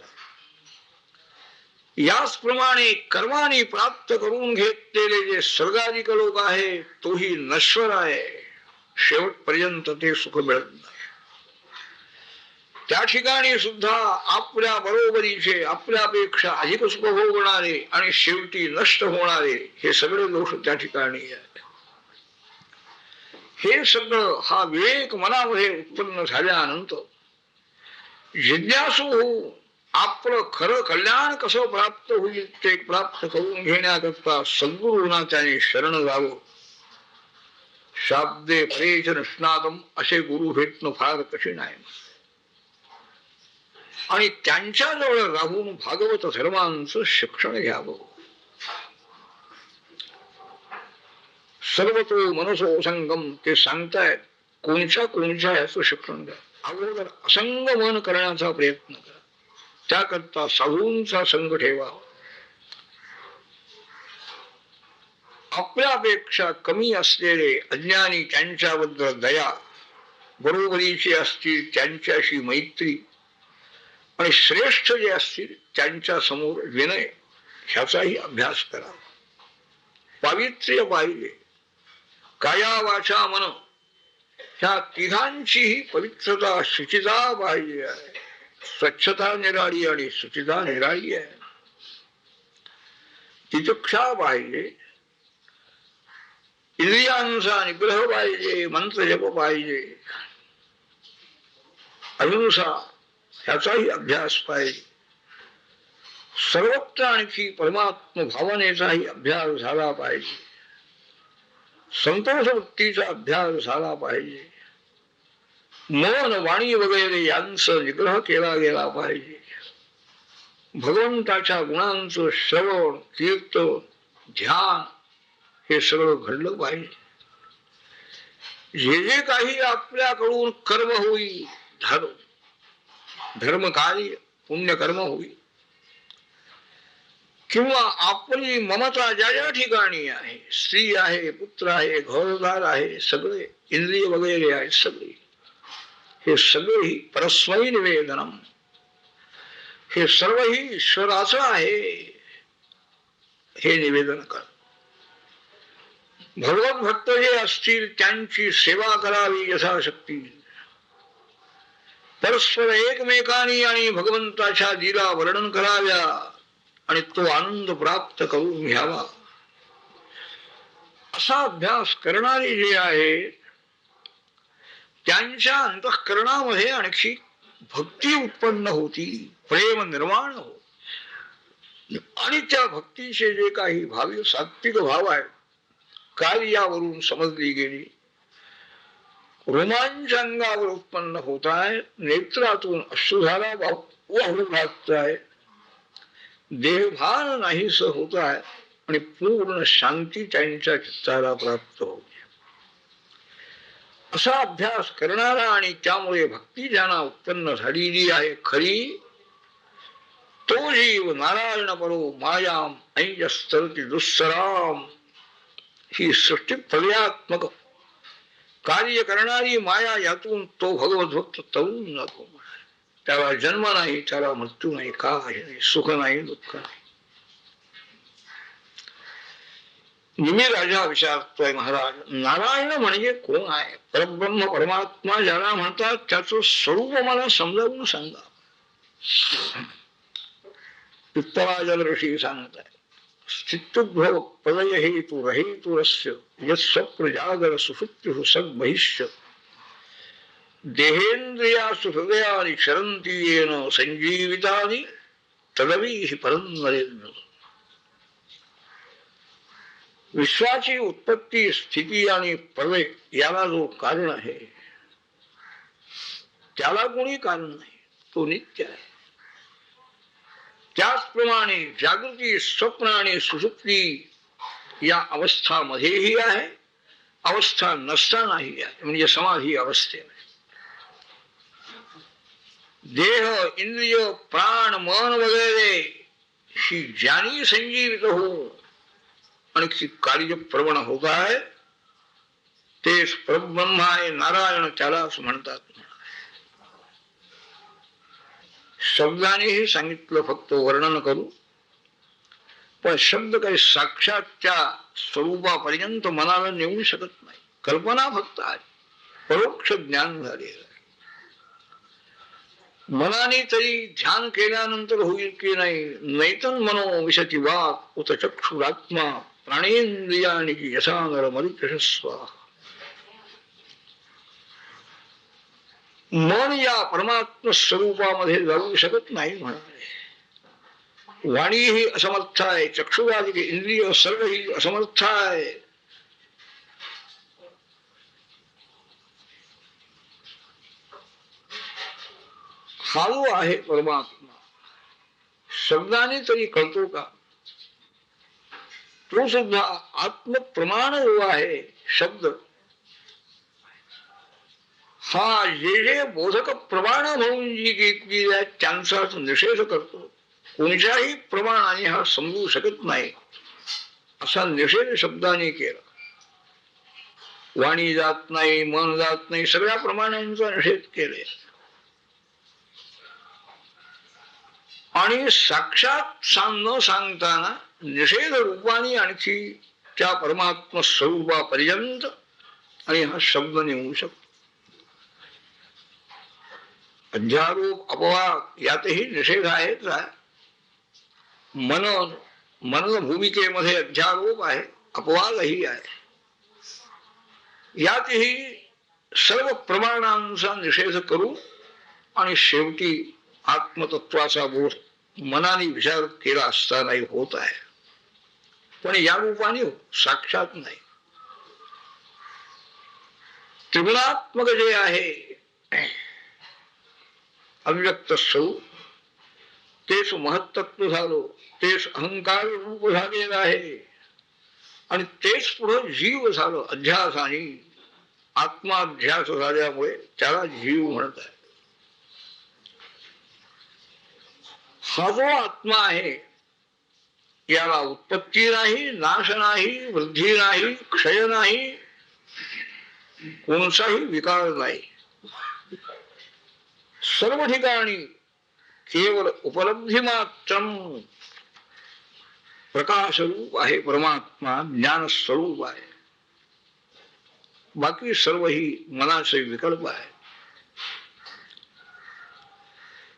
याचप्रमाणे कर्माने प्राप्त करून घेतलेले जे स्वर्गाधिक लोक आहे तोही नश्वर आहे. शेवटपर्यंत ते सुख मिळत नाही. त्या ठिकाणी सुद्धा आपल्या बरोबरीचे, आपल्यापेक्षा अधिक सुख भोगणारे आणि शेवटी नष्ट होणारे हे सगळे दोष त्या ठिकाणी आहेत. हे सगळं हा विवेक मनामध्ये उत्पन्न झाल्यानंतर जिज्ञासू होऊन आपलं खरं कल्याण कसं प्राप्त होईल ते प्राप्त करून घेण्याकरता सद्गुरूंना त्याने शरण जावं. शाब्दे परेच निष्णातम असे गुरु भेटणं फार कठीण आहे. आणि त्यांच्याजवळ राहून भागवत धर्मांचं शिक्षण घ्यावं. सर्वतो मनसो संगम ते सांगतायत. कोणच्या याचं शिक्षण घ्या. अगोदर असंग मन करण्याचा प्रयत्न करा. त्याकरता साधूंचा संग ठेवा. आपल्यापेक्षा कमी असलेले अज्ञानी त्यांच्याबद्दल दया, बरोबरीचे असतील त्यांच्याशी मैत्री, आणि श्रेष्ठ जे असतील त्यांच्या समोर विनय, ह्याचाही अभ्यास करा. पावित्र्य पाहिजे. काया वाचा मन ह्या तिघांचीही पवित्रता शुचिता पाहिजे आहे. स्वच्छता निराळी आणि शुचिता निराळी आहे. तितिक्षा पाहिजे. इंद्रियांचा निग्रह पाहिजे. मंत्र जप पाहिजे. अहिंसा ह्याचाही अभ्यास पाहिजे. सर्वत्र आणखी परमात्म भावनेचाही अभ्यास झाला पाहिजे. संतोष वृत्तीचा अभ्यास झाला पाहिजे. मन वाणी वगैरे यांचा निग्रह केला गेला पाहिजे. भगवंताच्या गुणांचं श्रवण, कीर्तन, ध्यान हे सगळं घडलं पाहिजे. जे जे काही आपल्याकडून कर्म होईल, धर्मकार्य पुण्यकर्म होईल, किंवा आपली ममता ज्या ज्या ठिकाणी आहे, स्त्री आहे, पुत्र आहे, घरदार आहे, सगळे इंद्रिय वगैरे आहेत, सगळे हे सगळेही परस्मै निवेदनम, हे सर्वही ईश्वराचं आहे हे निवेदन कर. भगवत भक्त जे असतील त्यांची सेवा करावी यथाशक्ती. परस्पर एकमेकांनी आणि भगवंताच्या लीला वर्णन कराव्या आणि तो आनंद प्राप्त करून घ्यावा. असा अभ्यास करणारे जे आहे त्यांच्या अंतःकरणामध्ये आणखी भक्ती उत्पन्न होती, प्रेम निर्माण हो. आणि त्या भक्तीचे जे काही भावी सात्विक भाव आहेत, कार्यावरून समजली गेली, रोमांच अंगावर उत्पन्न होत आहे, नेत्रातून अश्रुधारा वाहू लागत आहे, देहभान नाहीस होत आहे आणि पूर्ण शांती त्यांच्या चित्ताला प्राप्त होते. असा अभ्यास करणारा आणि त्यामुळे भक्ती ज्यांना उत्पन्न झालेली आहे खरी, तो जीव नारायण परो मायाम ऐजस्तरती दुस्सराम ही सृष्टी प्रलयात्मक कार्य करणारी माया, यातून तो भगवत भक्त तरुण जातो. त्याला जन्म नाही, त्याला मृत्यू नाही, काही नाही, सुख नाही, दुःख नाही. निमी राजा विचारतोय, महाराज नारायण म्हणजे कोण आहे? परब्रह्म परमात्मा ज्याला म्हणतात त्याचं स्वरूप मला समजावून सांगा. पित्तराजल ऋषी सांगत आहे, स्थित्युद्भव प्रलय हेतु रहेतुरस्य यत् जागर सुषुप्तिषु सद्बहिष्य देहेंद्रियासु हृदयानि चरन्ति येन संजीवितानि तदवीहि परं नरेंद्र. विश्वाची उत्पत्ती, स्थिती आणि प्रलय याला जो कारण आहे त्याला कोणी कारण नाही, तो नित्य आहे. त्याचप्रमाणे जागृती, स्वप्न आणि सुषुप्ती या अवस्थामध्येही आहे, अवस्था नसतानाही आहे, म्हणजे समाधी अवस्थेमध्ये. देह, इंद्रिय, प्राण, मन वगैरे ही ज्यानी संजीवित हो आणखी कार्य प्रवण होत आहे तेच परब्रह्म आहे, नारायण त्यालाच म्हणतात. शब्दानेही सांगितलं, फक्त वर्णन करू, पण शब्द काही साक्षात त्या स्वरूपापर्यंत मनाला नेऊ शकत नाही. कल्पना फक्त आहे, परोक्ष ज्ञान झालेलं. मनाने तरी ध्यान केल्यानंतर होईल की नाही, नैतन मनो विशती वाक् उत चक्षुरात्मा प्राणेंद्रियाणि यथा नर मरुचस्व. मन या परमात्म स्वरूपामध्ये जाऊ शकत नाही म्हणाले. वाणी ही असमर्थ आहे, चक्षुरादी इंद्रिय सर्व ही असमर्थ आहे. हा जो आहे परमात्मा, शब्दाने तरी कळतो का? तो सुद्धा आत्मप्रमाण जो आहे शब्द, हा जे जे बोधक प्रमाण म्हणून जी घेतली आहे त्यांचाच निषेध करतो. कोणत्याही प्रमाणाने हा समजू शकत नाही असा निषेध शब्दाने केला. वाणी जात नाही, मन जात नाही, सगळ्या प्रमाणांचा निषेध केले. आणि साक्षात न सांगताना निषेध रूपाने आणखी त्या परमात्मा स्वरूपापर्यंत आणि हा शब्द नेऊ शकतो. अध्यारोप अपवाद यातही निषेध आहेच आहे. मनन भूमिकेमध्ये अध्यारोप आहे, अपवादही आहे. यातही सर्व प्रमाणांचा निषेध करू आणि शेवटी आत्मतत्वाचा बोध मनाने विचार केला असतानाही होत आहे, पण या रूपाने साक्षात नाही. त्रिगुणात्मक जे आहे अव्यक्त स्वरूप, तेच महत्त्व झालो, तेच अहंकार रूप झालेलं आहे आणि तेच पुढं जीव झालं. अध्यासाने आत्माध्यास झाल्यामुळे त्याला जीव म्हणत आहे. हा जो आत्मा आहे याला उत्पत्ती नाही, नाश नाही, वृद्धी नाही, क्षय नाही, कोणताही विकार नाही. सर्व ठिकाणी केवळ उपलब्धी मात्र प्रकाश रूप आहे परमात्मा, ज्ञान स्वरूप आहे. बाकी सर्व ही मनाचे विकल्प आहे.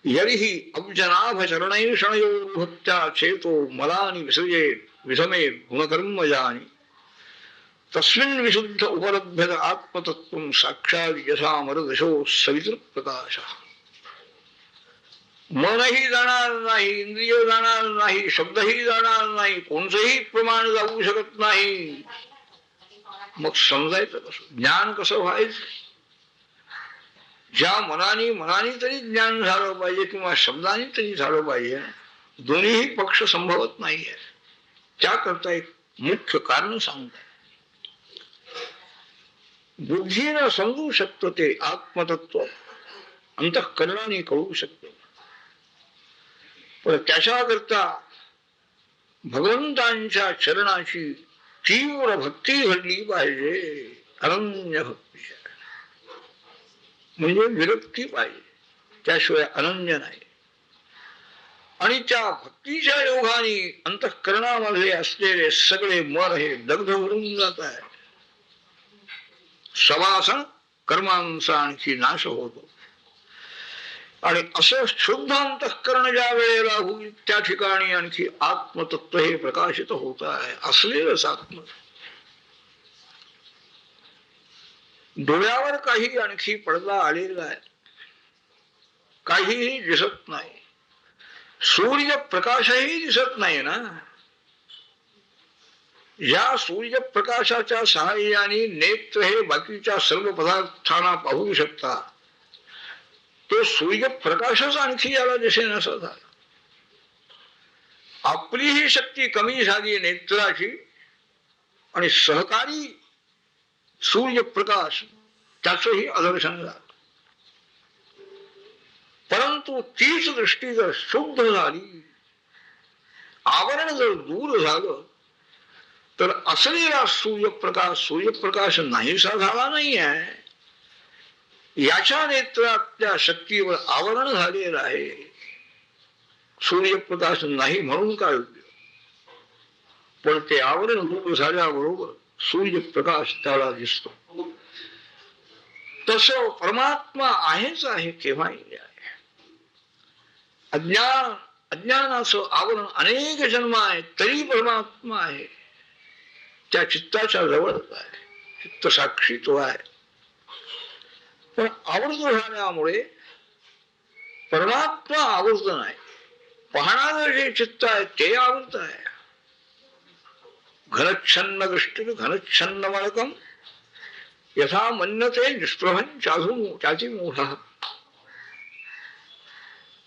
यदिहि अब्जनाभ चरणैषणयोर् भक्त्या चेतो मलानि विसृजेत् विषमे गुणकर्मजानि तस्मिन् विशुद्ध उपलभ्यत आत्मतत्त्वं साक्षात् यथा मरदशो सवितृप्रकाशः. मनही जाणार नाही, इंद्रिय जाणार नाही, शब्दही जाणार नाही, कोणतंही प्रमाण जाऊ शकत नाही. मग समजायचं कसं? ज्ञान कसं व्हायचं? ज्या मनाने तरी ज्ञान झालं पाहिजे किंवा शब्दाने तरी झालं पाहिजे. दोन्हीही पक्ष संभवत नाहीये. त्याकरता एक मुख्य कारण सांगतात. बुद्धीनं समजू शकतो ते आत्मतत्व, अंतःकरणाने कळू शकतो, पण त्याच्याकरता भगवंतांच्या चरणाची तीव्र भक्ती घडली पाहिजे. अनन्य भक्ती म्हणजे विरक्ती पाहिजे, त्याशिवाय अनन्य नाही. आणि त्या भक्तीच्या योगाने अंतःकरणामध्ये असलेले सगळे मन हे दग्ध होऊन जात आहे. सवासन कर्मांचा आणखी नाश होतो. आणि असं शुद्ध अंतःकरण ज्या वेळेला होईल त्या ठिकाणी आणखी आत्मतत्व हे प्रकाशित होत आहे. असलेलंच आत्म. डोळ्यावर काही आणखी पडदा आलेला आहे, काहीही दिसत नाही. सूर्यप्रकाशही दिसत नाही ना. या सूर्यप्रकाशाच्या सहाय्याने नेत्र हे बाकीच्या सर्व पदार्थांना पाहू शकतात. तो सूर्यप्रकाशच आणखी याला दिसेनासा झाला. आपली ही शक्ती कमी झाली नेत्राची, आणि सहकारी सूर्यप्रकाश त्याचंही अदर्शन झालं. परंतु तीच दृष्टी जर शुद्ध झाली, आवरण जर दूर झालं, तर असलेला सूर्यप्रकाश नाहीसा झाला नाही आहे. याच्या नेत्रात त्या शक्तीवर आवरण झालेलं आहे. सूर्यप्रकाश नाही म्हणून काय उपयोग, पण ते आवरण दूर झाल्याबरोबर सूर्यप्रकाश त्याला दिसतो. तसं परमात्मा आहेच आहे, केव्हाही आहे. अज्ञानाचं आवरण अनेक जन्म आहे, तरी परमात्मा आहे. त्या चित्ताच्या जवळच आहे, चित्त साक्षी तो आहे. पण आवृत झाल्यामुळे परमात्मा आवृत नाही. पाहणारं जे चित्त आहे ते आवृत आहे. घनच्छन्न दृष्टी घनच्छन्न मळकम यथा मन्यते निष्प्रभं चाची मूढ.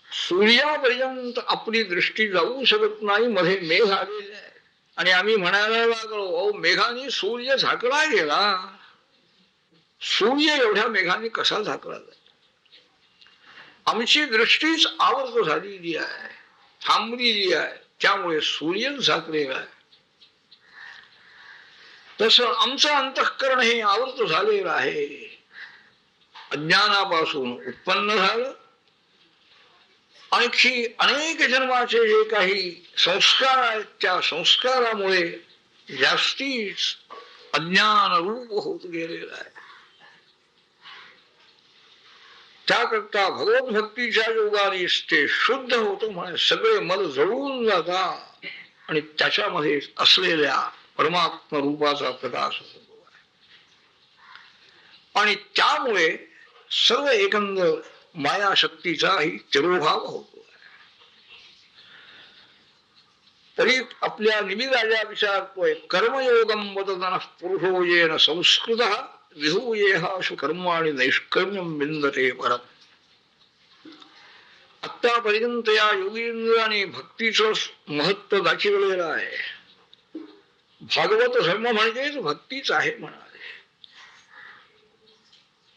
सूर्यापर्यंत आपली दृष्टी जाऊ शकत नाही. मध्ये मेघ आलेले आहे आणि आम्ही म्हणायला लागलो, अहो मेघाने सूर्य झाकला गेला. सूर्य एवढ्या मेघाने कसा झाकला जाईल? आमची दृष्टीच आवृत झालेली आहे, थांबलेली आहे, त्यामुळे सूर्यच झाकलेला आहे. तसं आमचं अंतःकरण हे आवृत झालेलं आहे. अज्ञानापासून उत्पन्न झालं. आणखी अनेक जन्माचे जे काही संस्कार आहेत त्या संस्कारामुळे जास्तीच अज्ञान रूप होत गेलेलं आहे. त्याकरता भगवत भक्तीच्या योगाने ते शुद्ध होतं म्हणे. सगळे मन जळून जातात आणि त्याच्यामध्ये असलेल्या परमात्मा रूपाचा प्रकाश होतो आणि त्यामुळे सर्व एकंदर मायाशक्तीचाही तिरोभाव होतो. तरी आपल्या निमिराजा विचारतोय, कर्मयोगम वदन पुरुषो येन संस्कृत विधूयेहाशु कर्माणि नैष्कर्म्यम विंदते परत. आतापर्यंत या योगींद्राने भक्तीचं महत्व दाखवलेलं आहे. भागवत धर्म म्हणजेच भक्तीच आहे म्हणाले.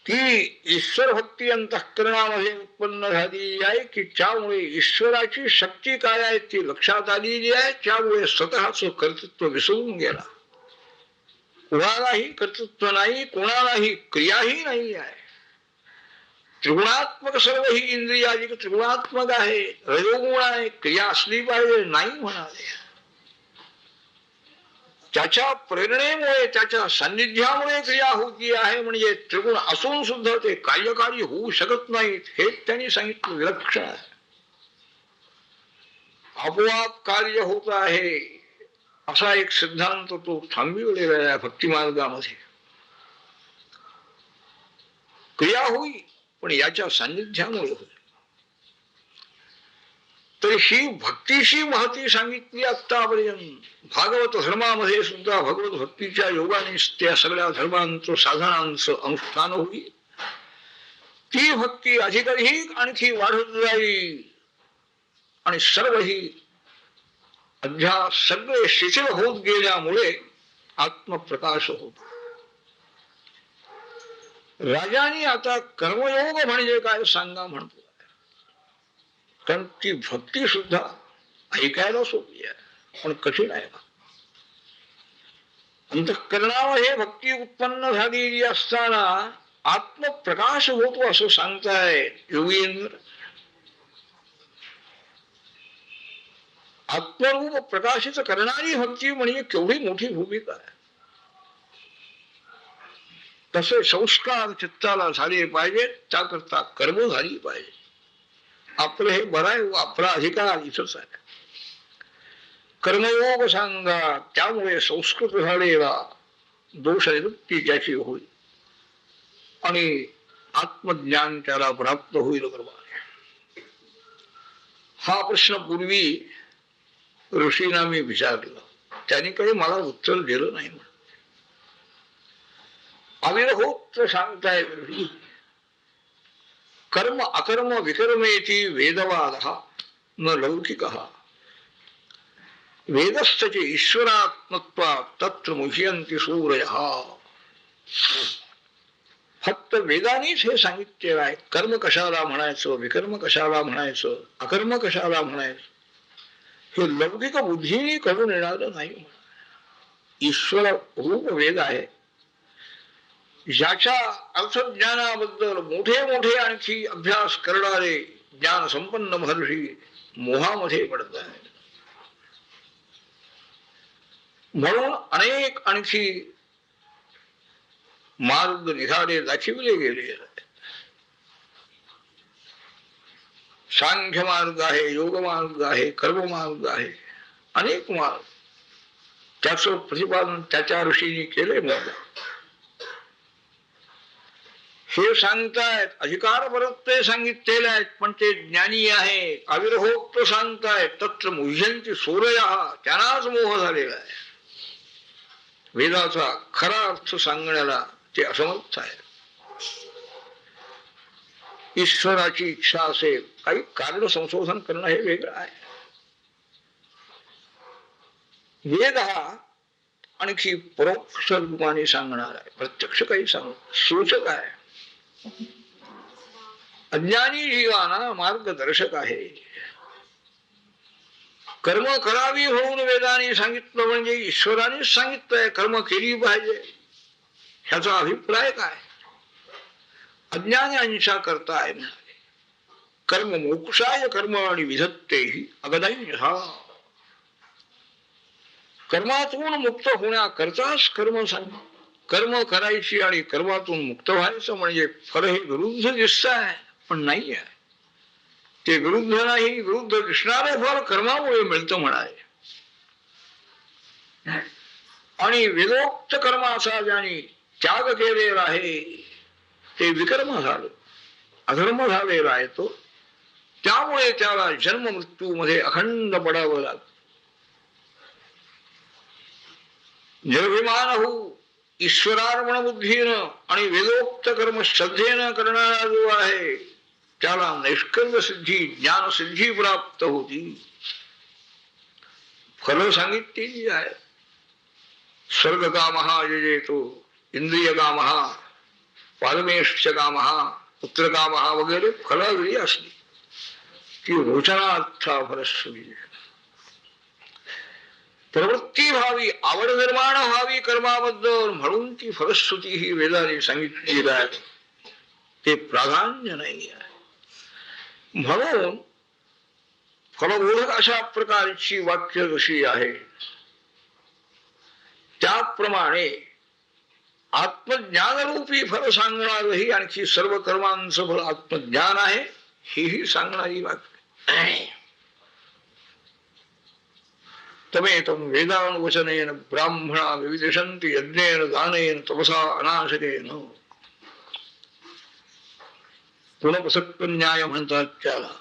ती ईश्वर भक्ती अंतःकरणामध्ये उत्पन्न झालेली आहे की त्यामुळे ईश्वराची शक्ती काय आहे ती लक्षात आलेली आहे. त्यामुळे स्वतःच कर्तृत्व विसरून गेला. कोणालाही कर्तृत्व नाही, कोणालाही क्रियाही नाही आहे. त्रिगुणात्मक सर्व ही इंद्रियाधिक त्रिगुणात्मक आहे. रजोगुण आहे, क्रिया असली पाहिजे नाही म्हणाले. त्याच्या प्रेरणेमुळे त्याच्या सान्निध्यामुळे क्रिया होती आहे. म्हणजे त्रिगुण असून सुद्धा ते कार्यकारी होऊ शकत नाहीत हे त्यांनी सांगितलं. विलक्षण आहे. आपोआप कार्य होत आहे असा एक सिद्धांत तो थांबविलेला आहे भक्तिमार्गामध्ये. क्रिया होई पण याच्या सान्निध्यामुळे होईल. तर ही भक्तीची महती सांगितली आतापर्यंत. भागवत धर्मामध्ये सुद्धा भगवत भक्तीच्या योगाने त्या सगळ्या धर्मांचं साधनांचं अनुष्ठान होईल. ती भक्ती अधिकाधिक आणखी वाढत जाईल आणि सर्व ही अध्यास सगळे शिथिल होत गेल्यामुळे आत्मप्रकाश होतो. राजाने आता कर्मयोग म्हणजे काय सांगा म्हणतो. कारण ती भक्ती सुद्धा ऐकायला सोपी आहे पण कठीण आहे. अंतःकरणामध्ये भक्ती उत्पन्न झालेली असताना आत्मप्रकाश होतो असं सांगताय योगेंद्र. आत्मरूप प्रकाशित करणारी भक्ती म्हणजे केवढी मोठी भूमिका आहे. तसे संस्कार चित्ताला झाले पाहिजेत, त्याकरता कर्म झाली पाहिजे. आपलं हे बरं आहे, आपला अधिकार इथंच आहे. कर्मयोग सांगा, त्यामुळे संस्कृत झालेला दोष निवृत्ती त्याची होईल आणि आत्मज्ञान त्याला प्राप्त होईल. बरोबर. हा प्रश्न पूर्वी ऋषींना मी विचारला, त्यांनी काही मला उत्तर दिलं नाही. अविरहोत सांगताय कर्म अकर्म विकर्मेती वेदवाद न लौकिक. वेदस्थचे ईश्वरात्मत्वात तत्र मुह्यंती सूरय. फक्त वेदानीच हे सांगितले आहे कर्म कशाला म्हणायचं, विकर्म कशाला म्हणायचं, अकर्म कशाला म्हणायचं, हे लौकिक बुद्धीने करून येणार नाही. ईश्वर रूप वेद आहे. ज्याच्या अर्थज्ञानाबद्दल मोठे मोठे आणखी अभ्यास करणारे ज्ञान संपन्न महर्षी मोहामध्ये पडत आहेत. म्हणून अनेक आणखी मार्ग निघाले दाखविले गेले. सांख्य मार्ग आहे, योग मार्ग आहे, कर्म मार्ग आहे, अनेक मार्ग. त्याचं प्रतिपादन त्याच्या ऋषींनी केले. मग हे सांगतायत अधिकार परत ते सांगितलेले आहेत, पण ते ज्ञानी आहे. अविरहोक्त सांगतायत तत्र मुह्यंती सूरय, त्यांनाच मोह झालेला आहे. वेदाचा खरा अर्थ सांगण्याला ते असमर्थ आहे. ईश्वराची इच्छा असेल, काही कारण संशोधन करणं हे वेगळं आहे. वेद हा आणखी परोक्ष रूपाने सांगणार आहे, प्रत्यक्ष काही सांग सूचक आहे. अज्ञानी जीवाना मार्गदर्शक आहे. कर्म करावी म्हणून वेदाने सांगितलं म्हणजे ईश्वरानेच सांगितलंय कर्म केली पाहिजे. ह्याचा अभिप्राय काय? अज्ञान्यांच्या करता आहे म्हणाले. कर्म मोक्षाय कर्म आणि विधत्तेही अगदान्यथा. कर्मातून मुक्त होण्याकरताच कर्म सांग. कर्म करायची आणि कर्मातून मुक्त व्हायचं म्हणजे फल हे विरुद्ध दिसत आहे, पण नाही आहे. ते विरुद्ध नाही, विरुद्ध दिसणारे फल कर्मामुळे मिळतं म्हणाले. आणि वेदोक्त कर्माचा ज्याने त्याग केलेला आहे ते विकर्म झालं, अधर्म झालेला आहे तो. त्यामुळे त्याला जन्म मृत्यू मध्ये अखंड पडावं लागतं. निर्भिमान होऊ ईश्वरार्पण बुद्धीनं आणि वेदोक्त कर्म श्रद्धेनं करणारा जो आहे त्याला नैष्कर्म सिद्धी ज्ञान सिद्धी प्राप्त होती. फल सांगितलेली आहे. स्वर्ग कामहा यजेतो, इंद्रिय कामहा, पारमेष्ठ कामहा, पुत्र कामहा वगैरे फलावली असली की रोचनार्था फलश्रुती. प्रवृत्ती व्हावी, आवड निर्माण व्हावी कर्माबद्दल, म्हणून ती फलश्रुती ही वेदाने सांगितलेली आहे. ते प्राधान्य नाही आहे. म्हणून फलबोधक अशा प्रकारची वाक्य जशी आहे त्याप्रमाणे आत्मज्ञानरूपी फल सांगणारही आणखी सर्व कर्मांचं फल आत्मज्ञान आहे हेही सांगणारी वाक्य. तमेतं वेदानुवचनेन ब्राह्मणा विविदिशन्ति यज्ञेन दानेन तपसा अनाशकेन. गुणप्रसक्त न्याय म्हणतात त्याला.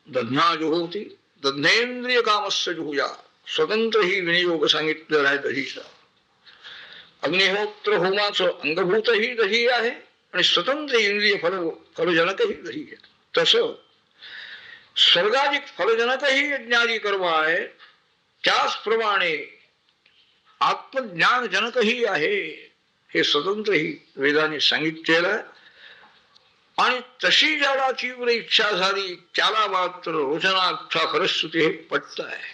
दध्ना जुहोती, दध्नेंद्रिय कामस्य जुहुया. स्वतंत्र ही विनियोग सांगितलेला आहे दहीचा. अग्निहोत्र होमाचं अंगभूतही दही आहे आणि स्वतंत्र इंद्रिय फलजनकही दही आहे. तसं स्वर्गाधिक फलजनकही यज्ञादी कर्म आहे, त्याचप्रमाणे आत्मज्ञान जनकही आहे हे स्वतंत्रही वेदाने सांगितलेलं आहे. आणि तशी ज्याला तीव्र इच्छा झाली त्याला मात्र रोचनार्था फलश्रुती हे पटत आहे,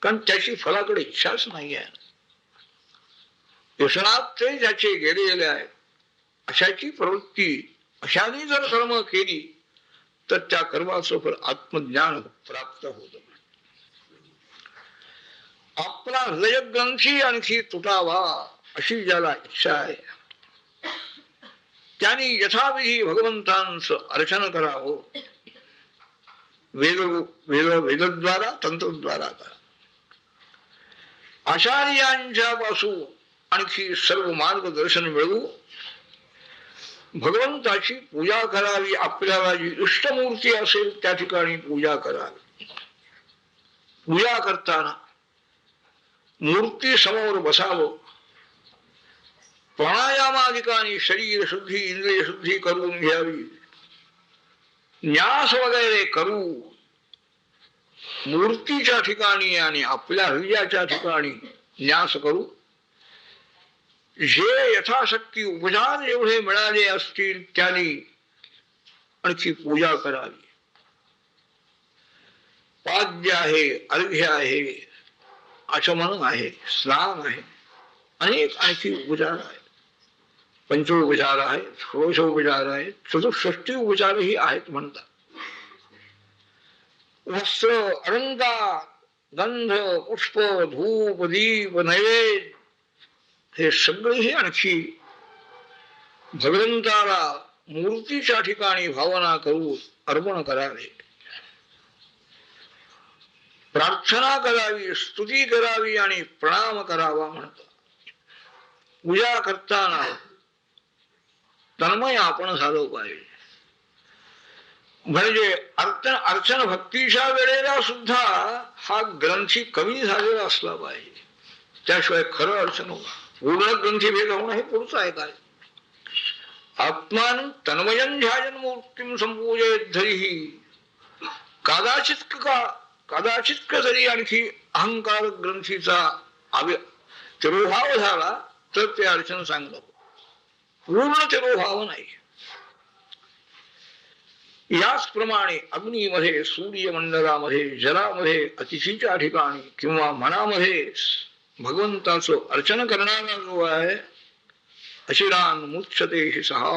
कारण त्याची फलाकडे इच्छाच नाही आहे. व्यसनात ते ज्याचे गेलेले आहे अशाची प्रवृत्ती अशाने जर कर्म केली तर त्या कर्माचं फळ आत्मज्ञान प्राप्त होत. आपला हृदयग्रंथी आणखी तुटावा अशी ज्याला इच्छा आहे त्यांनी यथाविधी भगवंतांचं अर्चन करावं. वेदद्वारा तंत्रद्वारा करा. आचार्यांच्या पासून आणखी सर्व मार्गदर्शन मिळवू भगवंताची पूजा करावी. आपल्याला जी इष्टमूर्ती असेल त्या ठिकाणी पूजा करावी. पूजा करताना मूर्ती समोर बसावं. प्राणायामाधिकांनी शरीर शुद्धी इंद्रिय शुद्धी करून घ्यावी. न्यास वगैरे करू मूर्तीच्या ठिकाणी आणि आपल्या हृदयाच्या ठिकाणी न्यास करू. जे यथाशक्ती उपचार एवढे मिळाले असतील त्यांनी आणखी पूजा करावी. पाद्य आहे, अर्घ्य आहे, आचमन आहे, स्नान आहे, अनेक आणखी उपचार आहेत. पंचोपचार आहेत, षोडशोपचार आहेत, चतुष्षष्टी उपचारही आहेत म्हणतात. वस्त्र, अलंकार, गंध, पुष्प, धूप, दीप, नैवेद्य हे सगळेही आणखी भगवंताला मूर्तीच्या ठिकाणी भावना करून अर्पण करावे. प्रार्थना करावी, स्तुती करावी आणि प्रणाम करावा म्हणतात. पूजा करताना तन्मय आपण झालो पाहिजे. म्हणजे अर्चन भक्तीच्या वेळेला सुद्धा हा ग्रंथी कमी झालेला असला पाहिजे. त्याशिवाय खरं अर्चन होणार. पूर्ण ग्रंथी भेद होणं हे पुढचं आहे काय. आत्मान तन्मयन ध्यान मूर्तीम संपूजयेत धरीही कदाचित जरी आणखी अहंकार ग्रंथीचा तिरोभाव झाला तर ते अर्चन चांगलं. पूर्ण तिरोभाव नाही. याचप्रमाणे अग्नीमध्ये, सूर्यमंडलामध्ये, जलामध्ये, अतिथीच्या ठिकाणी किंवा मनामध्ये भगवंताचं अर्चन करणारा जो आहे अशिरान मुच्छते सहा